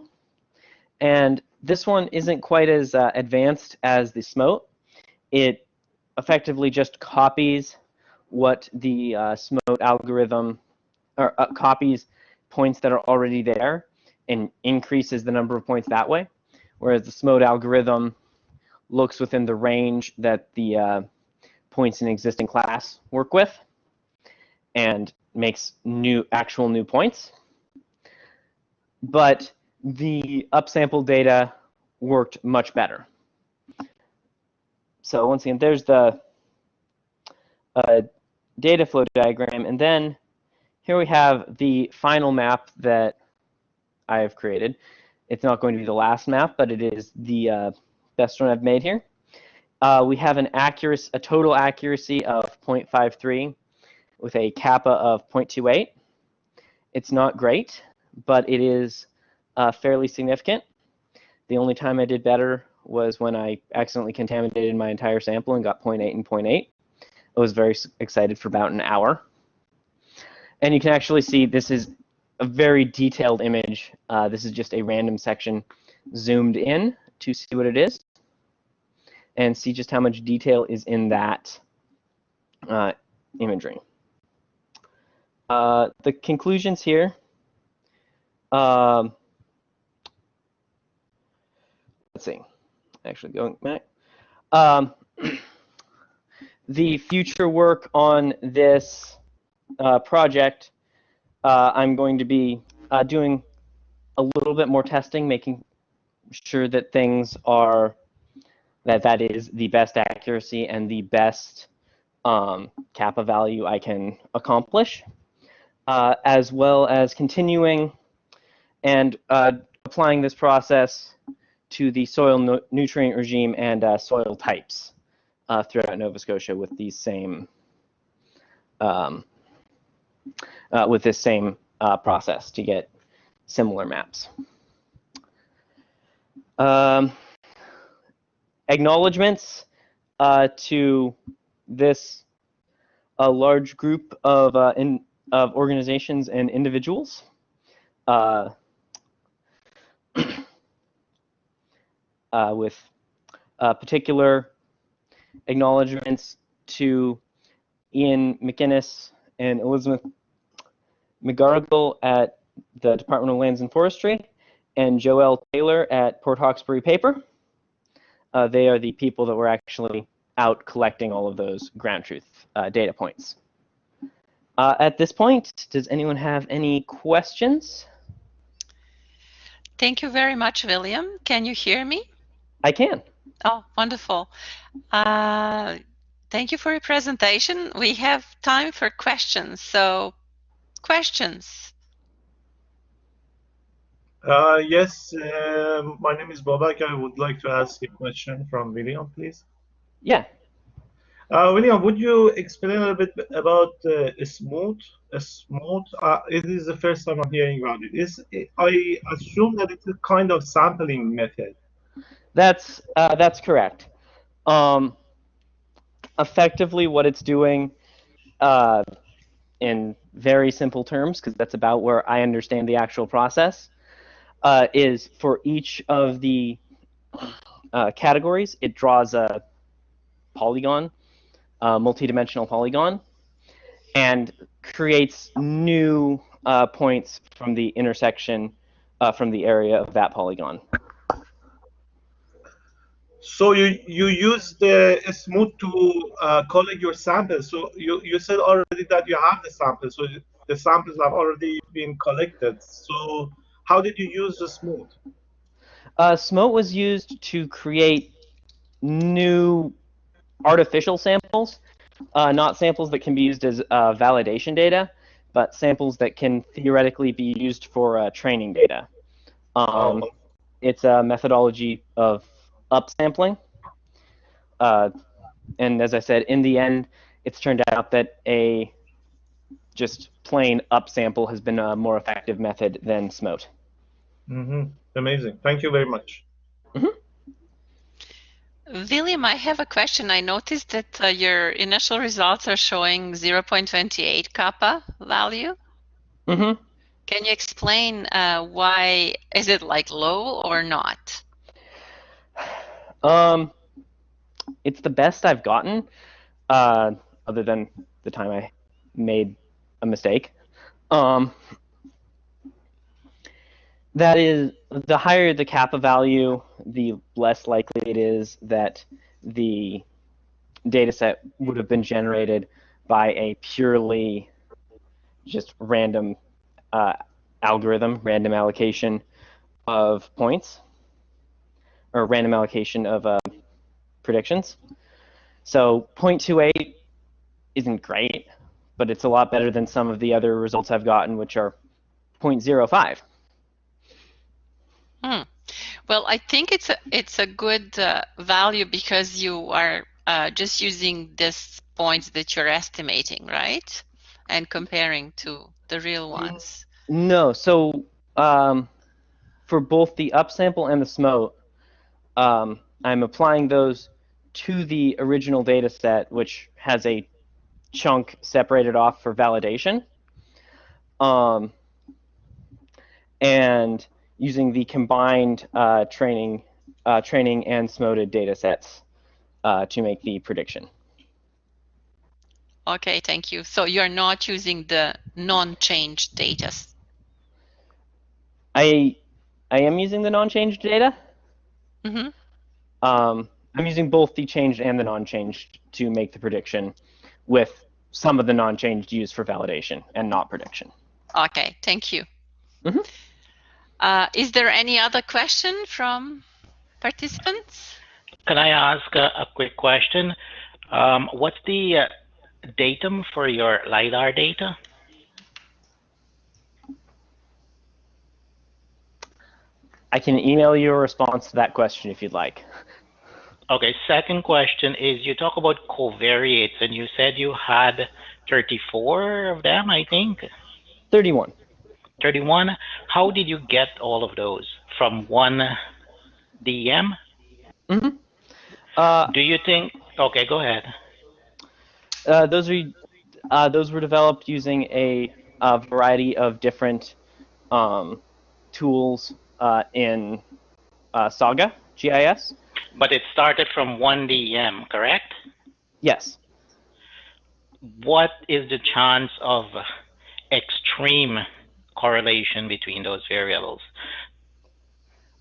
And this one isn't quite as advanced as the SMOTE. It effectively just copies what the SMOTE algorithm, or copies points that are already there and increases the number of points that way, whereas the SMOTE algorithm looks within the range that the points in existing class work with and makes actual new points. But the upsample data worked much better. So once again, there's the data flow diagram, and then here we have the final map that I have created. It's not going to be the last map, but it is the best one I've made here. We have a total accuracy of 0.53 with a kappa of 0.28. It's not great, but it is fairly significant. The only time I did better was when I accidentally contaminated my entire sample and got 0.8 and 0.8. I was very excited for about an hour. And you can actually see this is a very detailed image. This is just a random section zoomed in to see what it is and see just how much detail is in that imagery. The conclusions here. Let's see. Actually, going back. The future work on this project, I'm going to be doing a little bit more testing, making sure that things are that is the best accuracy and the best kappa value I can accomplish, as well as continuing and applying this process to the soil nutrient regime and soil types throughout Nova Scotia with these same this same process to get similar maps. Acknowledgements to this large group of organizations and individuals. With particular acknowledgements to Ian McInnes and Elizabeth McGarrigle at the Department of Lands and Forestry, and Joelle Taylor at Port Hawkesbury Paper. They are the people that were actually out collecting all of those ground truth data points. At this point, does anyone have any questions? Thank you very much, William. Can you hear me? I can. Oh, wonderful. Thank you for your presentation. We have time for questions. So, questions? Yes, my name is Babak. I would like to ask a question from William, please. Yeah. William, would you explain a little bit about SMOTE? SMOTE, it is the first time I'm hearing about it. I assume that it's a kind of sampling method. That's correct. Effectively, what it's doing, in very simple terms, because that's about where I understand the actual process, is for each of the categories, it draws a polygon, multi-dimensional polygon, and creates new points from the intersection from the area of that polygon. So you use the SMOTE to collect your samples. So you said already that you have the samples. So the samples have already been collected. So how did you use the SMOTE? SMOTE was used to create new artificial samples, not samples that can be used as validation data, but samples that can theoretically be used for training data. It's a methodology of upsampling. And as I said, in the end, it's turned out that a just plain upsample has been a more effective method than SMOTE. Amazing. Thank you very much. William, I have a question. I noticed that your initial results are showing 0.28 kappa value. Can you explain why? Is it like low or not? It's the best I've gotten, other than the time I made a mistake. That is, the higher the kappa value, the less likely it is that the data set would have been generated by a purely just random algorithm, random allocation of points, or random allocation of predictions. So 0.28 isn't great, but it's a lot better than some of the other results I've gotten, which are 0.05. Well, I think it's a good value because you are just using these points that you're estimating, right? And comparing to the real ones. No, so for both the upsample and the SMOTE, I'm applying those to the original data set, which has a chunk separated off for validation. And using the combined training and SMOTed data sets to make the prediction. Okay, thank you. So you're not using the non-changed data? I am using the non-changed data. I'm using both the changed and the non-changed to make the prediction, with some of the non-changed used for validation and not prediction. Okay, thank you. Is there any other question from participants? Can I ask a quick question? What's the datum for your LiDAR data? I can email you a response to that question if you'd like. Okay, second question is, you talk about covariates, and you said you had 34 of them, I think? 31. 31? How did you get all of those? From one DEM? Do you think... Okay, go ahead. Those were developed using a variety of different tools in Saga GIS. But it started from one DEM, correct? Yes. What is the chance of extreme correlation between those variables?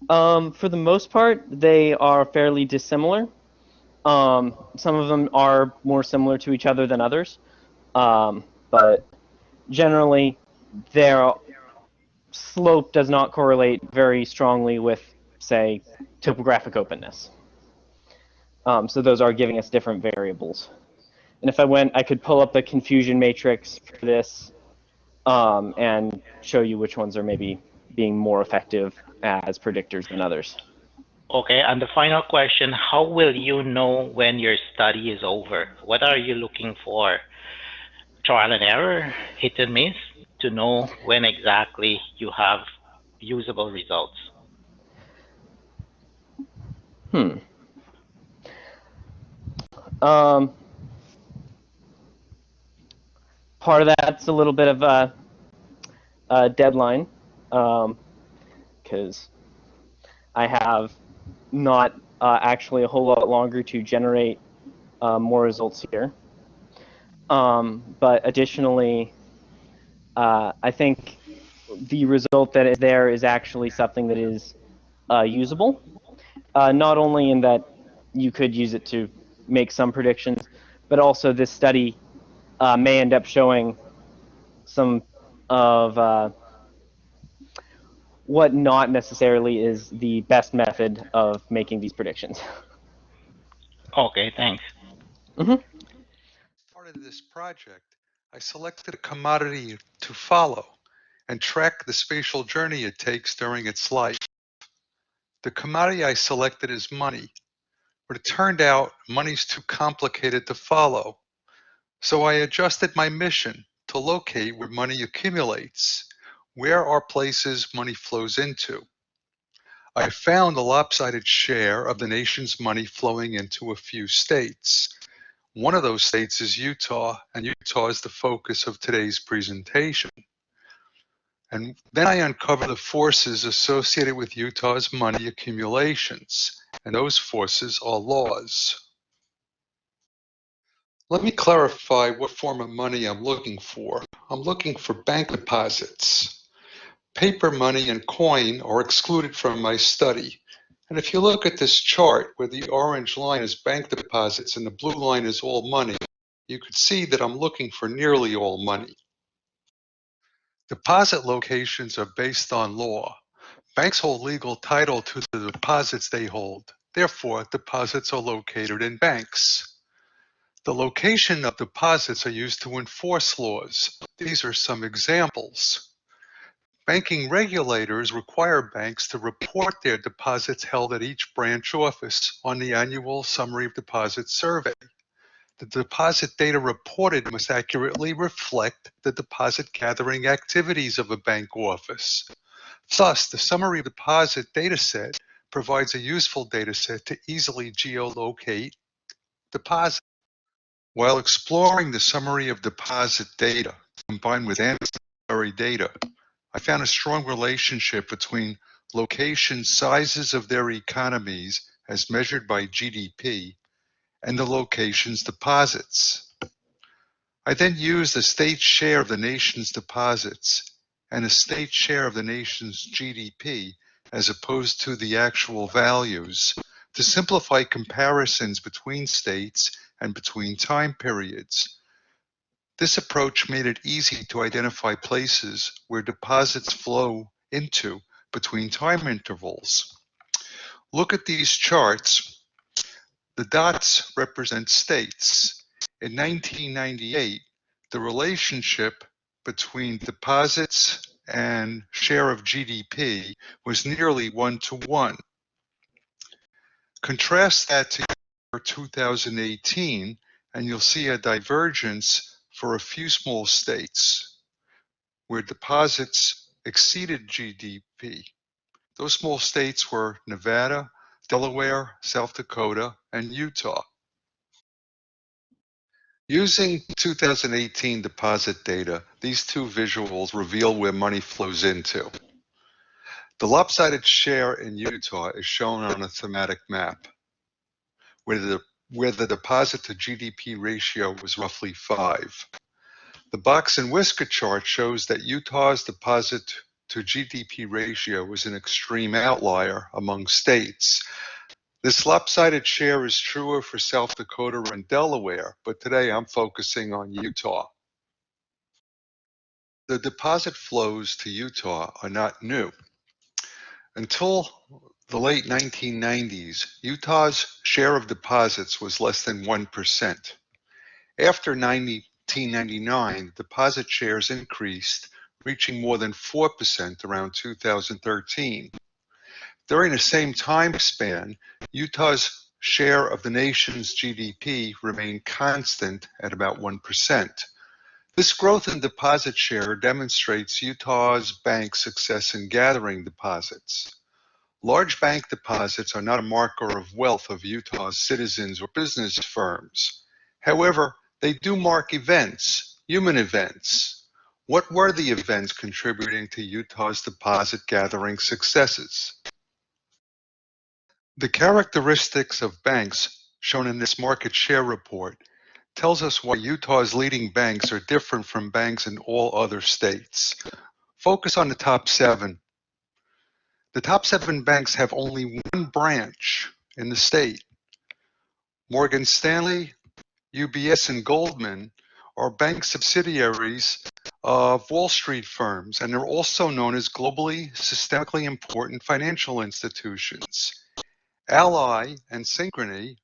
For the most part, they are fairly dissimilar. Some of them are more similar to each other than others, but generally their slope does not correlate very strongly with, say, topographic openness. So those are giving us different variables. And if I could pull up the confusion matrix for this and show you which ones are maybe being more effective as predictors than others. Okay, and the final question, how will you know when your study is over? What are you looking for? Trial and error, hit and miss, to know when exactly you have usable results? Part of that's a little bit of a deadline, because I have not actually a whole lot longer to generate more results here. But additionally, I think the result that is there is actually something that is usable, not only in that you could use it to make some predictions, but also this study may end up showing some of what not necessarily is the best method of making these predictions. Okay, thanks. Part of this project, I selected a commodity to follow and track the spatial journey it takes during its life. The commodity I selected is money, but it turned out money's too complicated to follow. So I adjusted my mission to locate where money accumulates. Where are places money flows into? I found a lopsided share of the nation's money flowing into a few states. One of those states is Utah, and Utah is the focus of today's presentation. And then I uncover the forces associated with Utah's money accumulations, and those forces are laws. Let me clarify what form of money I'm looking for. I'm looking for bank deposits. Paper money and coin are excluded from my study. And if you look at this chart where the orange line is bank deposits and the blue line is all money, you could see that I'm looking for nearly all money. Deposit locations are based on law. Banks hold legal title to the deposits they hold. Therefore, deposits are located in banks. The location of deposits are used to enforce laws. These are some examples. Banking regulators require banks to report their deposits held at each branch office on the annual Summary of Deposits survey. The deposit data reported must accurately reflect the deposit gathering activities of a bank office. Thus, the Summary of Deposit dataset provides a useful dataset to easily geolocate deposits. While exploring the Summary of Deposit data combined with ancillary data, I found a strong relationship between location sizes of their economies as measured by GDP and the location's deposits. I then used a state share of the nation's deposits and a state share of the nation's GDP as opposed to the actual values to simplify comparisons between states and between time periods. This approach made it easy to identify places where deposits flow into between time intervals. Look at these charts. The dots represent states. In 1998, the relationship between deposits and share of GDP was nearly 1-to-1. Contrast that to 2018, and you'll see a divergence for a few small states where deposits exceeded GDP. Those small states were Nevada, Delaware, South Dakota, and Utah. Using 2018 deposit data, these two visuals reveal where money flows into. The lopsided share in Utah is shown on a thematic map, where the deposit to GDP ratio was roughly 5. The box and whisker chart shows that Utah's deposit to GDP ratio was an extreme outlier among states. This lopsided share is truer for South Dakota and Delaware, but today I'm focusing on Utah. The deposit flows to Utah are not new. Until the late 1990s, Utah's share of deposits was less than 1%. After 1999, deposit shares increased, reaching more than 4% around 2013. During the same time span, Utah's share of the nation's GDP remained constant at about 1%. This growth in deposit share demonstrates Utah's bank success in gathering deposits. Large bank deposits are not a marker of wealth of Utah's citizens or business firms. However, they do mark events, human events. What were the events contributing to Utah's deposit gathering successes? The characteristics of banks shown in this market share report tells us why Utah's leading banks are different from banks in all other states. Focus on the top 7. The top 7 banks have only one branch in the state. Morgan Stanley, UBS, and Goldman are bank subsidiaries of Wall Street firms, and they're also known as globally systemically important financial institutions. Ally and Synchrony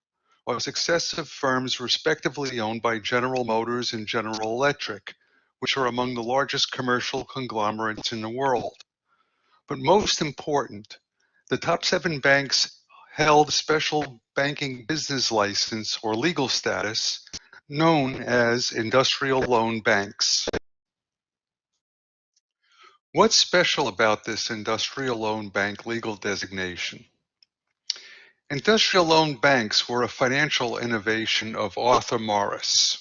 are successive firms respectively owned by General Motors and General Electric, which are among the largest commercial conglomerates in the world. But most important, The top 7 banks held special banking business license or legal status known as industrial loan banks. What's special about this industrial loan bank legal designation? Industrial loan banks were a financial innovation of Arthur Morris.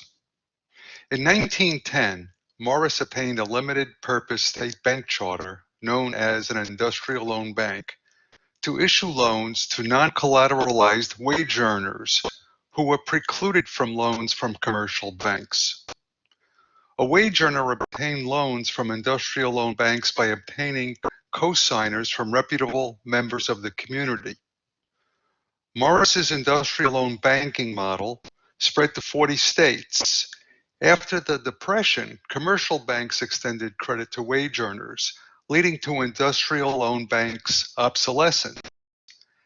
In 1910, Morris obtained a limited purpose state bank charter known as an industrial loan bank to issue loans to non-collateralized wage earners who were precluded from loans from commercial banks. A wage earner obtained loans from industrial loan banks by obtaining co-signers from reputable members of the community. Morris's industrial loan banking model spread to 40 states. After the Depression, commercial banks extended credit to wage earners, leading to industrial loan banks' obsolescence.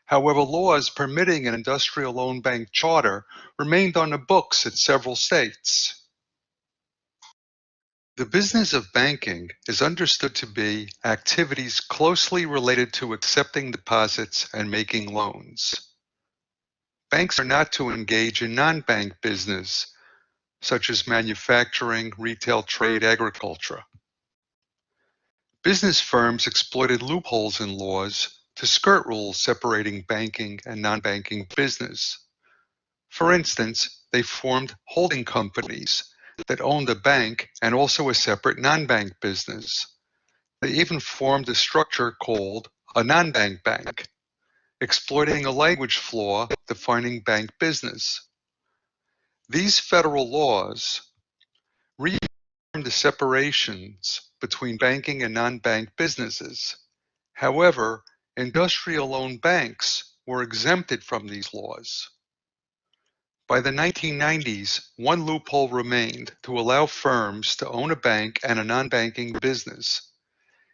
However, laws permitting an industrial loan bank charter remained on the books at several states. The business of banking is understood to be activities closely related to accepting deposits and making loans. Banks are not to engage in non-bank business, such as manufacturing, retail, trade, agriculture. Business firms exploited loopholes in laws to skirt rules separating banking and non-banking business. For instance, they formed holding companies that owned a bank and also a separate non-bank business. They even formed a structure called a non-bank bank, exploiting a language flaw defining bank business. These federal laws reaffirmed the separations between banking and non-bank businesses. However, industrial loan banks were exempted from these laws. By the 1990s, one loophole remained to allow firms to own a bank and a non-banking business,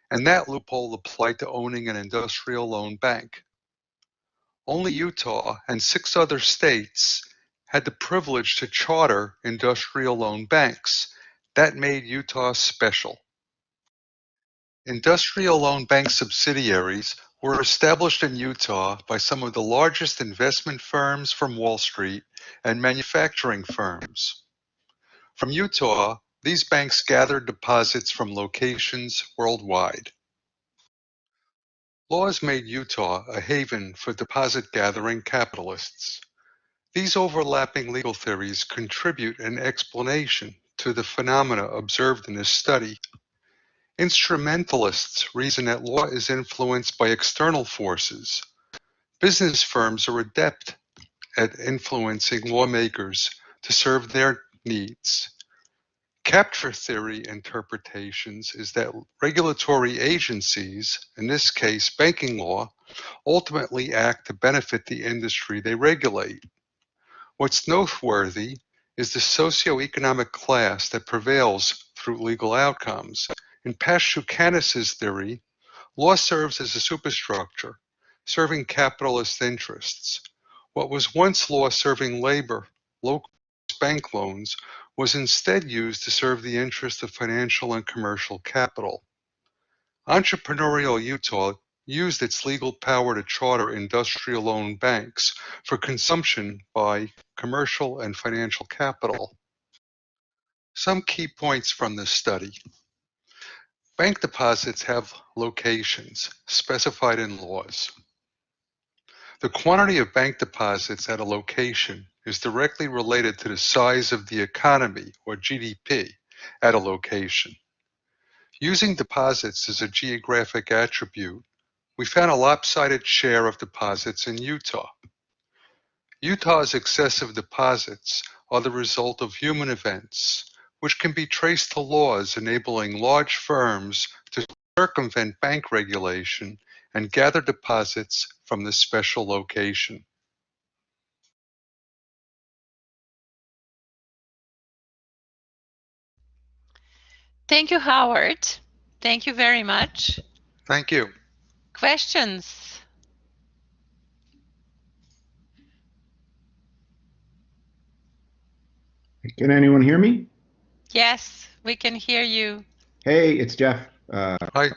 and that loophole applied to owning an industrial loan bank. Only Utah and 6 other states had the privilege to charter industrial loan banks. That made Utah special. Industrial loan bank subsidiaries were established in Utah by some of the largest investment firms from Wall Street and manufacturing firms. From Utah, these banks gathered deposits from locations worldwide. Laws made Utah a haven for deposit-gathering capitalists. These overlapping legal theories contribute an explanation to the phenomena observed in this study. Instrumentalists reason that law is influenced by external forces. Business firms are adept at influencing lawmakers to serve their needs. Capture theory interpretations is that regulatory agencies, in this case banking law, ultimately act to benefit the industry they regulate. What's noteworthy is the socioeconomic class that prevails through legal outcomes. In Pashukanis's theory, law serves as a superstructure, serving capitalist interests. What was once law serving labor, local bank loans, was instead used to serve the interests of financial and commercial capital. Entrepreneurial Utah used its legal power to charter industrial loan banks for consumption by commercial and financial capital. Some key points from this study. Bank deposits have locations specified in laws. The quantity of bank deposits at a location is directly related to the size of the economy, or GDP, at a location. Using deposits as a geographic attribute, we found a lopsided share of deposits in Utah. Utah's excessive deposits are the result of human events, which can be traced to laws enabling large firms to circumvent bank regulation and gather deposits from this special location. Thank you, Howard. Thank you very much. Thank you. Questions? Can anyone hear me? Yes, we can hear you. Hey, it's Jeff. Hi.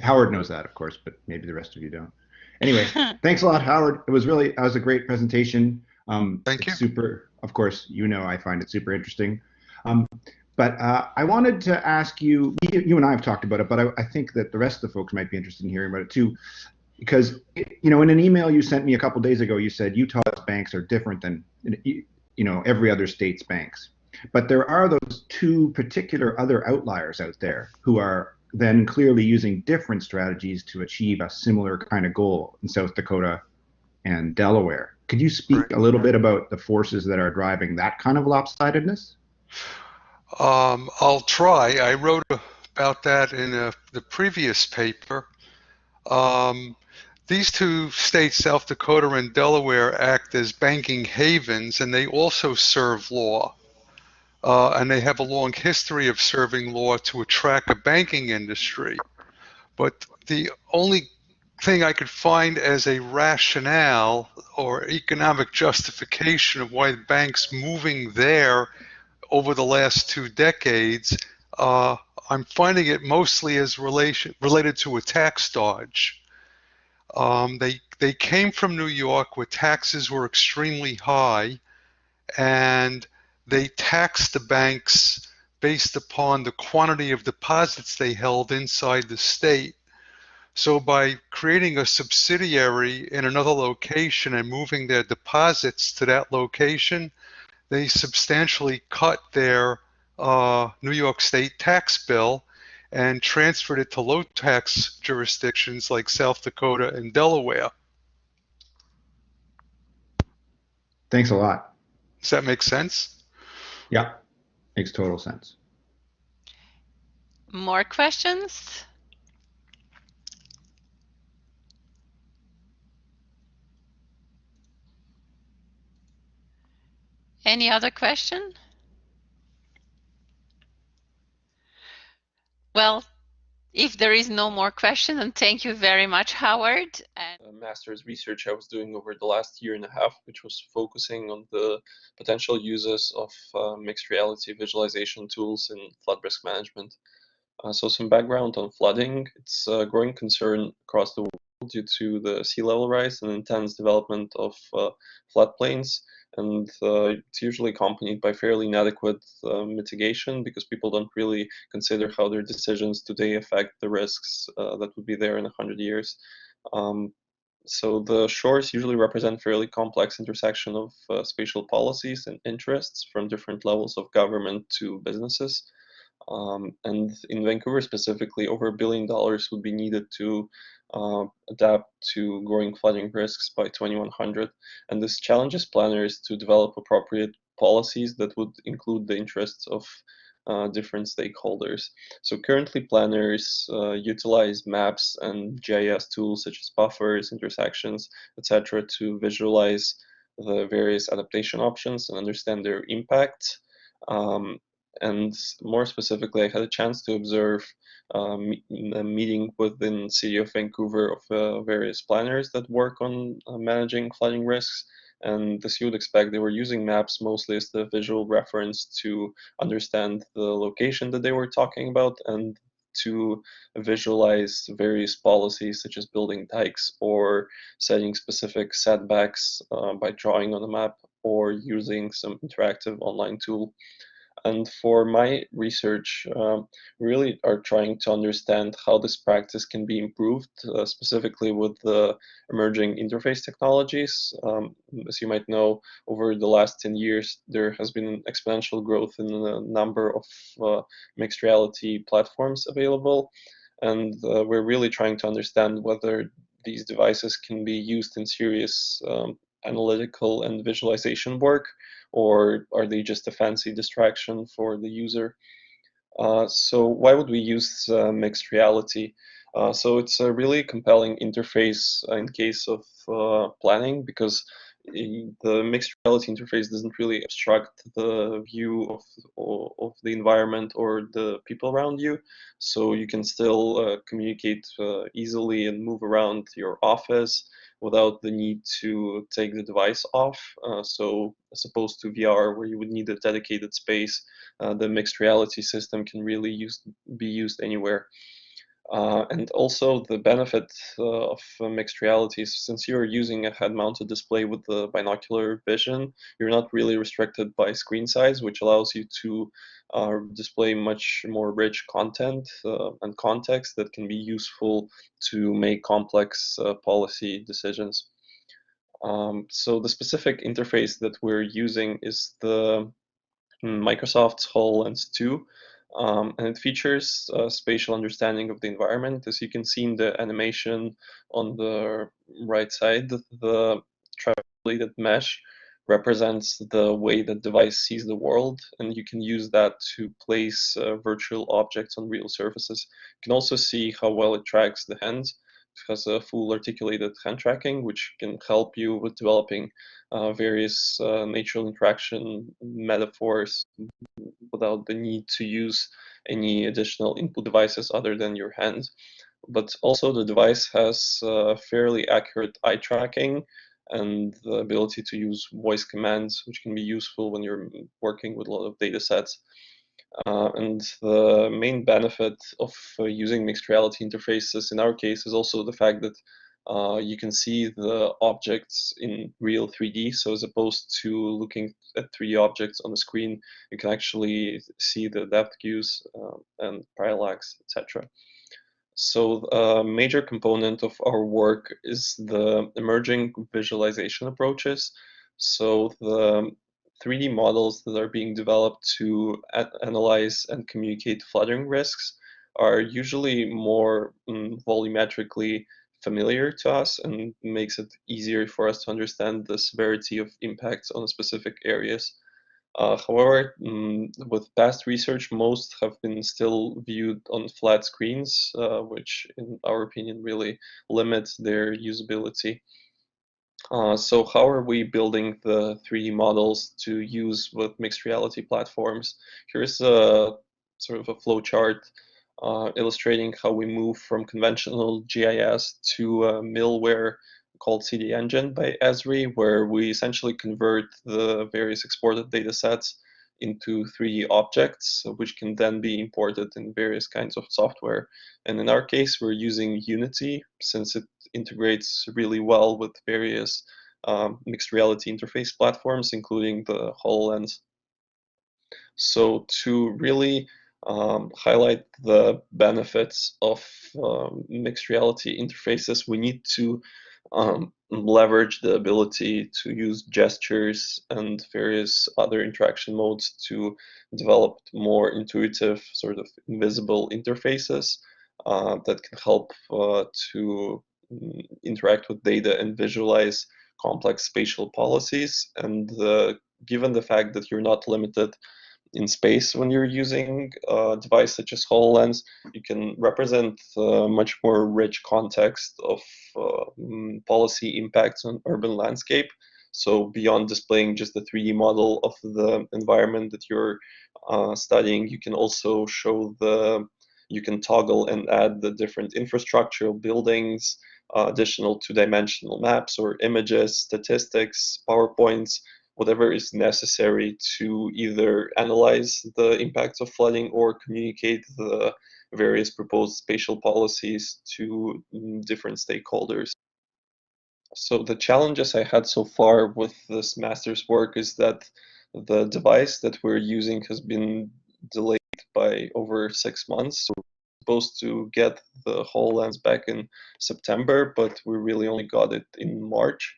Howard knows that, of course, but maybe the rest of you don't. Anyway, thanks a lot, Howard. That was a great presentation. Thank you. Super, of course, I find it super interesting. But I wanted to ask you, you and I have talked about it, but I think that the rest of the folks might be interested in hearing about it too, because, in an email you sent me a couple days ago, you said Utah's banks are different than, every other state's banks. But there are those two particular other outliers out there who are then clearly using different strategies to achieve a similar kind of goal in South Dakota and Delaware. Could you speak a little bit about the forces that are driving that kind of lopsidedness? I'll try. I wrote about that in the previous paper. These two states, South Dakota and Delaware, act as banking havens, and they also serve law. And they have a long history of serving law to attract a banking industry. But the only thing I could find as a rationale or economic justification of why the bank's moving there over the last 2 decades, I'm finding it mostly as related to a tax dodge. They came from New York where taxes were extremely high, and they taxed the banks based upon the quantity of deposits they held inside the state. So by creating a subsidiary in another location and moving their deposits to that location, they substantially cut their New York State tax bill and transferred it to low tax jurisdictions like South Dakota and Delaware. Thanks a lot. Does that make sense? Yeah, makes total sense. More questions? Any other question? Well, if there is no more question, then thank you very much, Howard. Master's research I was doing over the last year and a half, which was focusing on the potential uses of mixed reality visualization tools in flood risk management. So some background on flooding. It's a growing concern across the world due to the sea level rise and intense development of floodplains. And it's usually accompanied by fairly inadequate mitigation because people don't really consider how their decisions today affect the risks that would be there in 100 years. So the shores usually represent fairly complex intersection of spatial policies and interests from different levels of government to businesses. And in Vancouver specifically, over $1 billion would be needed to adapt to growing flooding risks by 2100. And this challenges planners to develop appropriate policies that would include the interests of different stakeholders. So currently planners utilize maps and GIS tools such as buffers, intersections, etc. to visualize the various adaptation options and understand their impact. And more specifically, I had a chance to observe a meeting within the city of Vancouver of various planners that work on managing flooding risks. And as you would expect, they were using maps mostly as the visual reference to understand the location that they were talking about and to visualize various policies such as building dikes or setting specific setbacks by drawing on a map or using some interactive online tool. And for my research, really are trying to understand how this practice can be improved, specifically with the emerging interface technologies. As you might know, over the last 10 years, there has been exponential growth in the number of mixed reality platforms available. And we're really trying to understand whether these devices can be used in serious analytical and visualization work, or are they just a fancy distraction for the user? So why would we use mixed reality? So it's a really compelling interface in case of planning because the mixed reality interface doesn't really obstruct the view of the environment or the people around you. So you can still communicate easily and move around your office without the need to take the device off. So as opposed to VR where you would need a dedicated space, the mixed reality system can really be used anywhere. And also the benefit of mixed realities, since you're using a head-mounted display with the binocular vision, you're not really restricted by screen size, which allows you to display much more rich content and context that can be useful to make complex policy decisions. So the specific interface that we're using is the Microsoft's HoloLens 2, and it features spatial understanding of the environment. As you can see in the animation on the right side, the translated mesh represents the way the device sees the world, and you can use that to place virtual objects on real surfaces. You can also see how well it tracks the hands. It has a full articulated hand tracking, which can help you with developing various natural interaction metaphors without the need to use any additional input devices other than your hands. But also the device has fairly accurate eye tracking and the ability to use voice commands, which can be useful when you're working with a lot of data sets. And the main benefit of using mixed reality interfaces in our case is also the fact that you can see the objects in real 3D. So as opposed to looking at 3D objects on the screen, you can actually see the depth cues and parallax, etc. So a major component of our work is the emerging visualization approaches. So the 3D models that are being developed to analyze and communicate flooding risks are usually more volumetrically familiar to us and makes it easier for us to understand the severity of impacts on specific areas. However, with past research, most have been still viewed on flat screens, which in our opinion really limits their usability. So how are we building the 3D models to use with mixed reality platforms? Here's a sort of a flow chart illustrating how we move from conventional GIS to a middleware called CD Engine by Esri, where we essentially convert the various exported data sets into 3D objects, which can then be imported in various kinds of software. And in our case, we're using Unity, since it integrates really well with various mixed reality interface platforms, including the HoloLens. So to really highlight the benefits of mixed reality interfaces, we need to leverage the ability to use gestures and various other interaction modes to develop more intuitive, sort of invisible interfaces that can help to interact with data and visualize complex spatial policies. And given the fact that you're not limited in space when you're using a device such as HoloLens, you can represent much more rich context of policy impacts on urban landscape. So beyond displaying just the 3D model of the environment that you're studying, you can also show you can toggle and add the different infrastructural buildings, additional two-dimensional maps or images, statistics, PowerPoints, whatever is necessary to either analyze the impacts of flooding or communicate the various proposed spatial policies to different stakeholders. So the challenges I had so far with this master's work is that the device that we're using has been delayed by over 6 months. So we're supposed to get the HoloLens back in September, but we really only got it in March.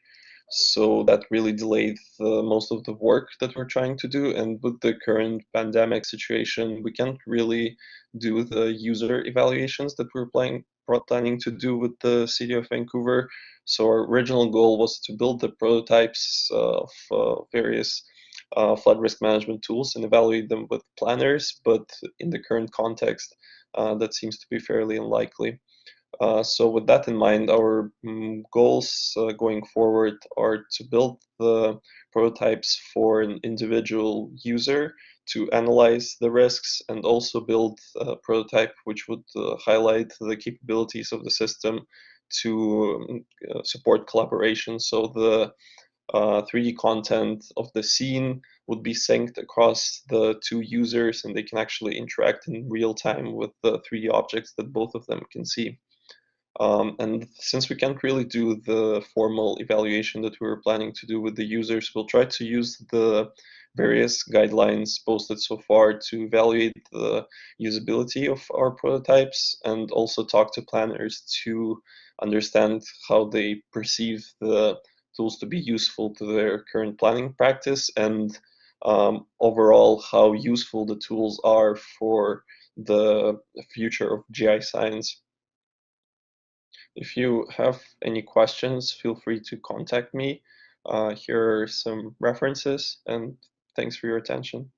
So that really delayed most of the work that we're trying to do. And with the current pandemic situation, we can't really do the user evaluations that we're planning to do with the City of Vancouver. So our original goal was to build the prototypes of various flood risk management tools and evaluate them with planners. But in the current context, that seems to be fairly unlikely. So with that in mind, our goals going forward are to build the prototypes for an individual user to analyze the risks, and also build a prototype which would highlight the capabilities of the system to support collaboration. So the 3D content of the scene would be synced across the two users, and they can actually interact in real time with the 3D objects that both of them can see. And since we can't really do the formal evaluation that we were planning to do with the users, we'll try to use the various guidelines posted so far to evaluate the usability of our prototypes, and also talk to planners to understand how they perceive the tools to be useful to their current planning practice, and overall how useful the tools are for the future of GI science. If you have any questions, feel free to contact me. Here are some references, and thanks for your attention.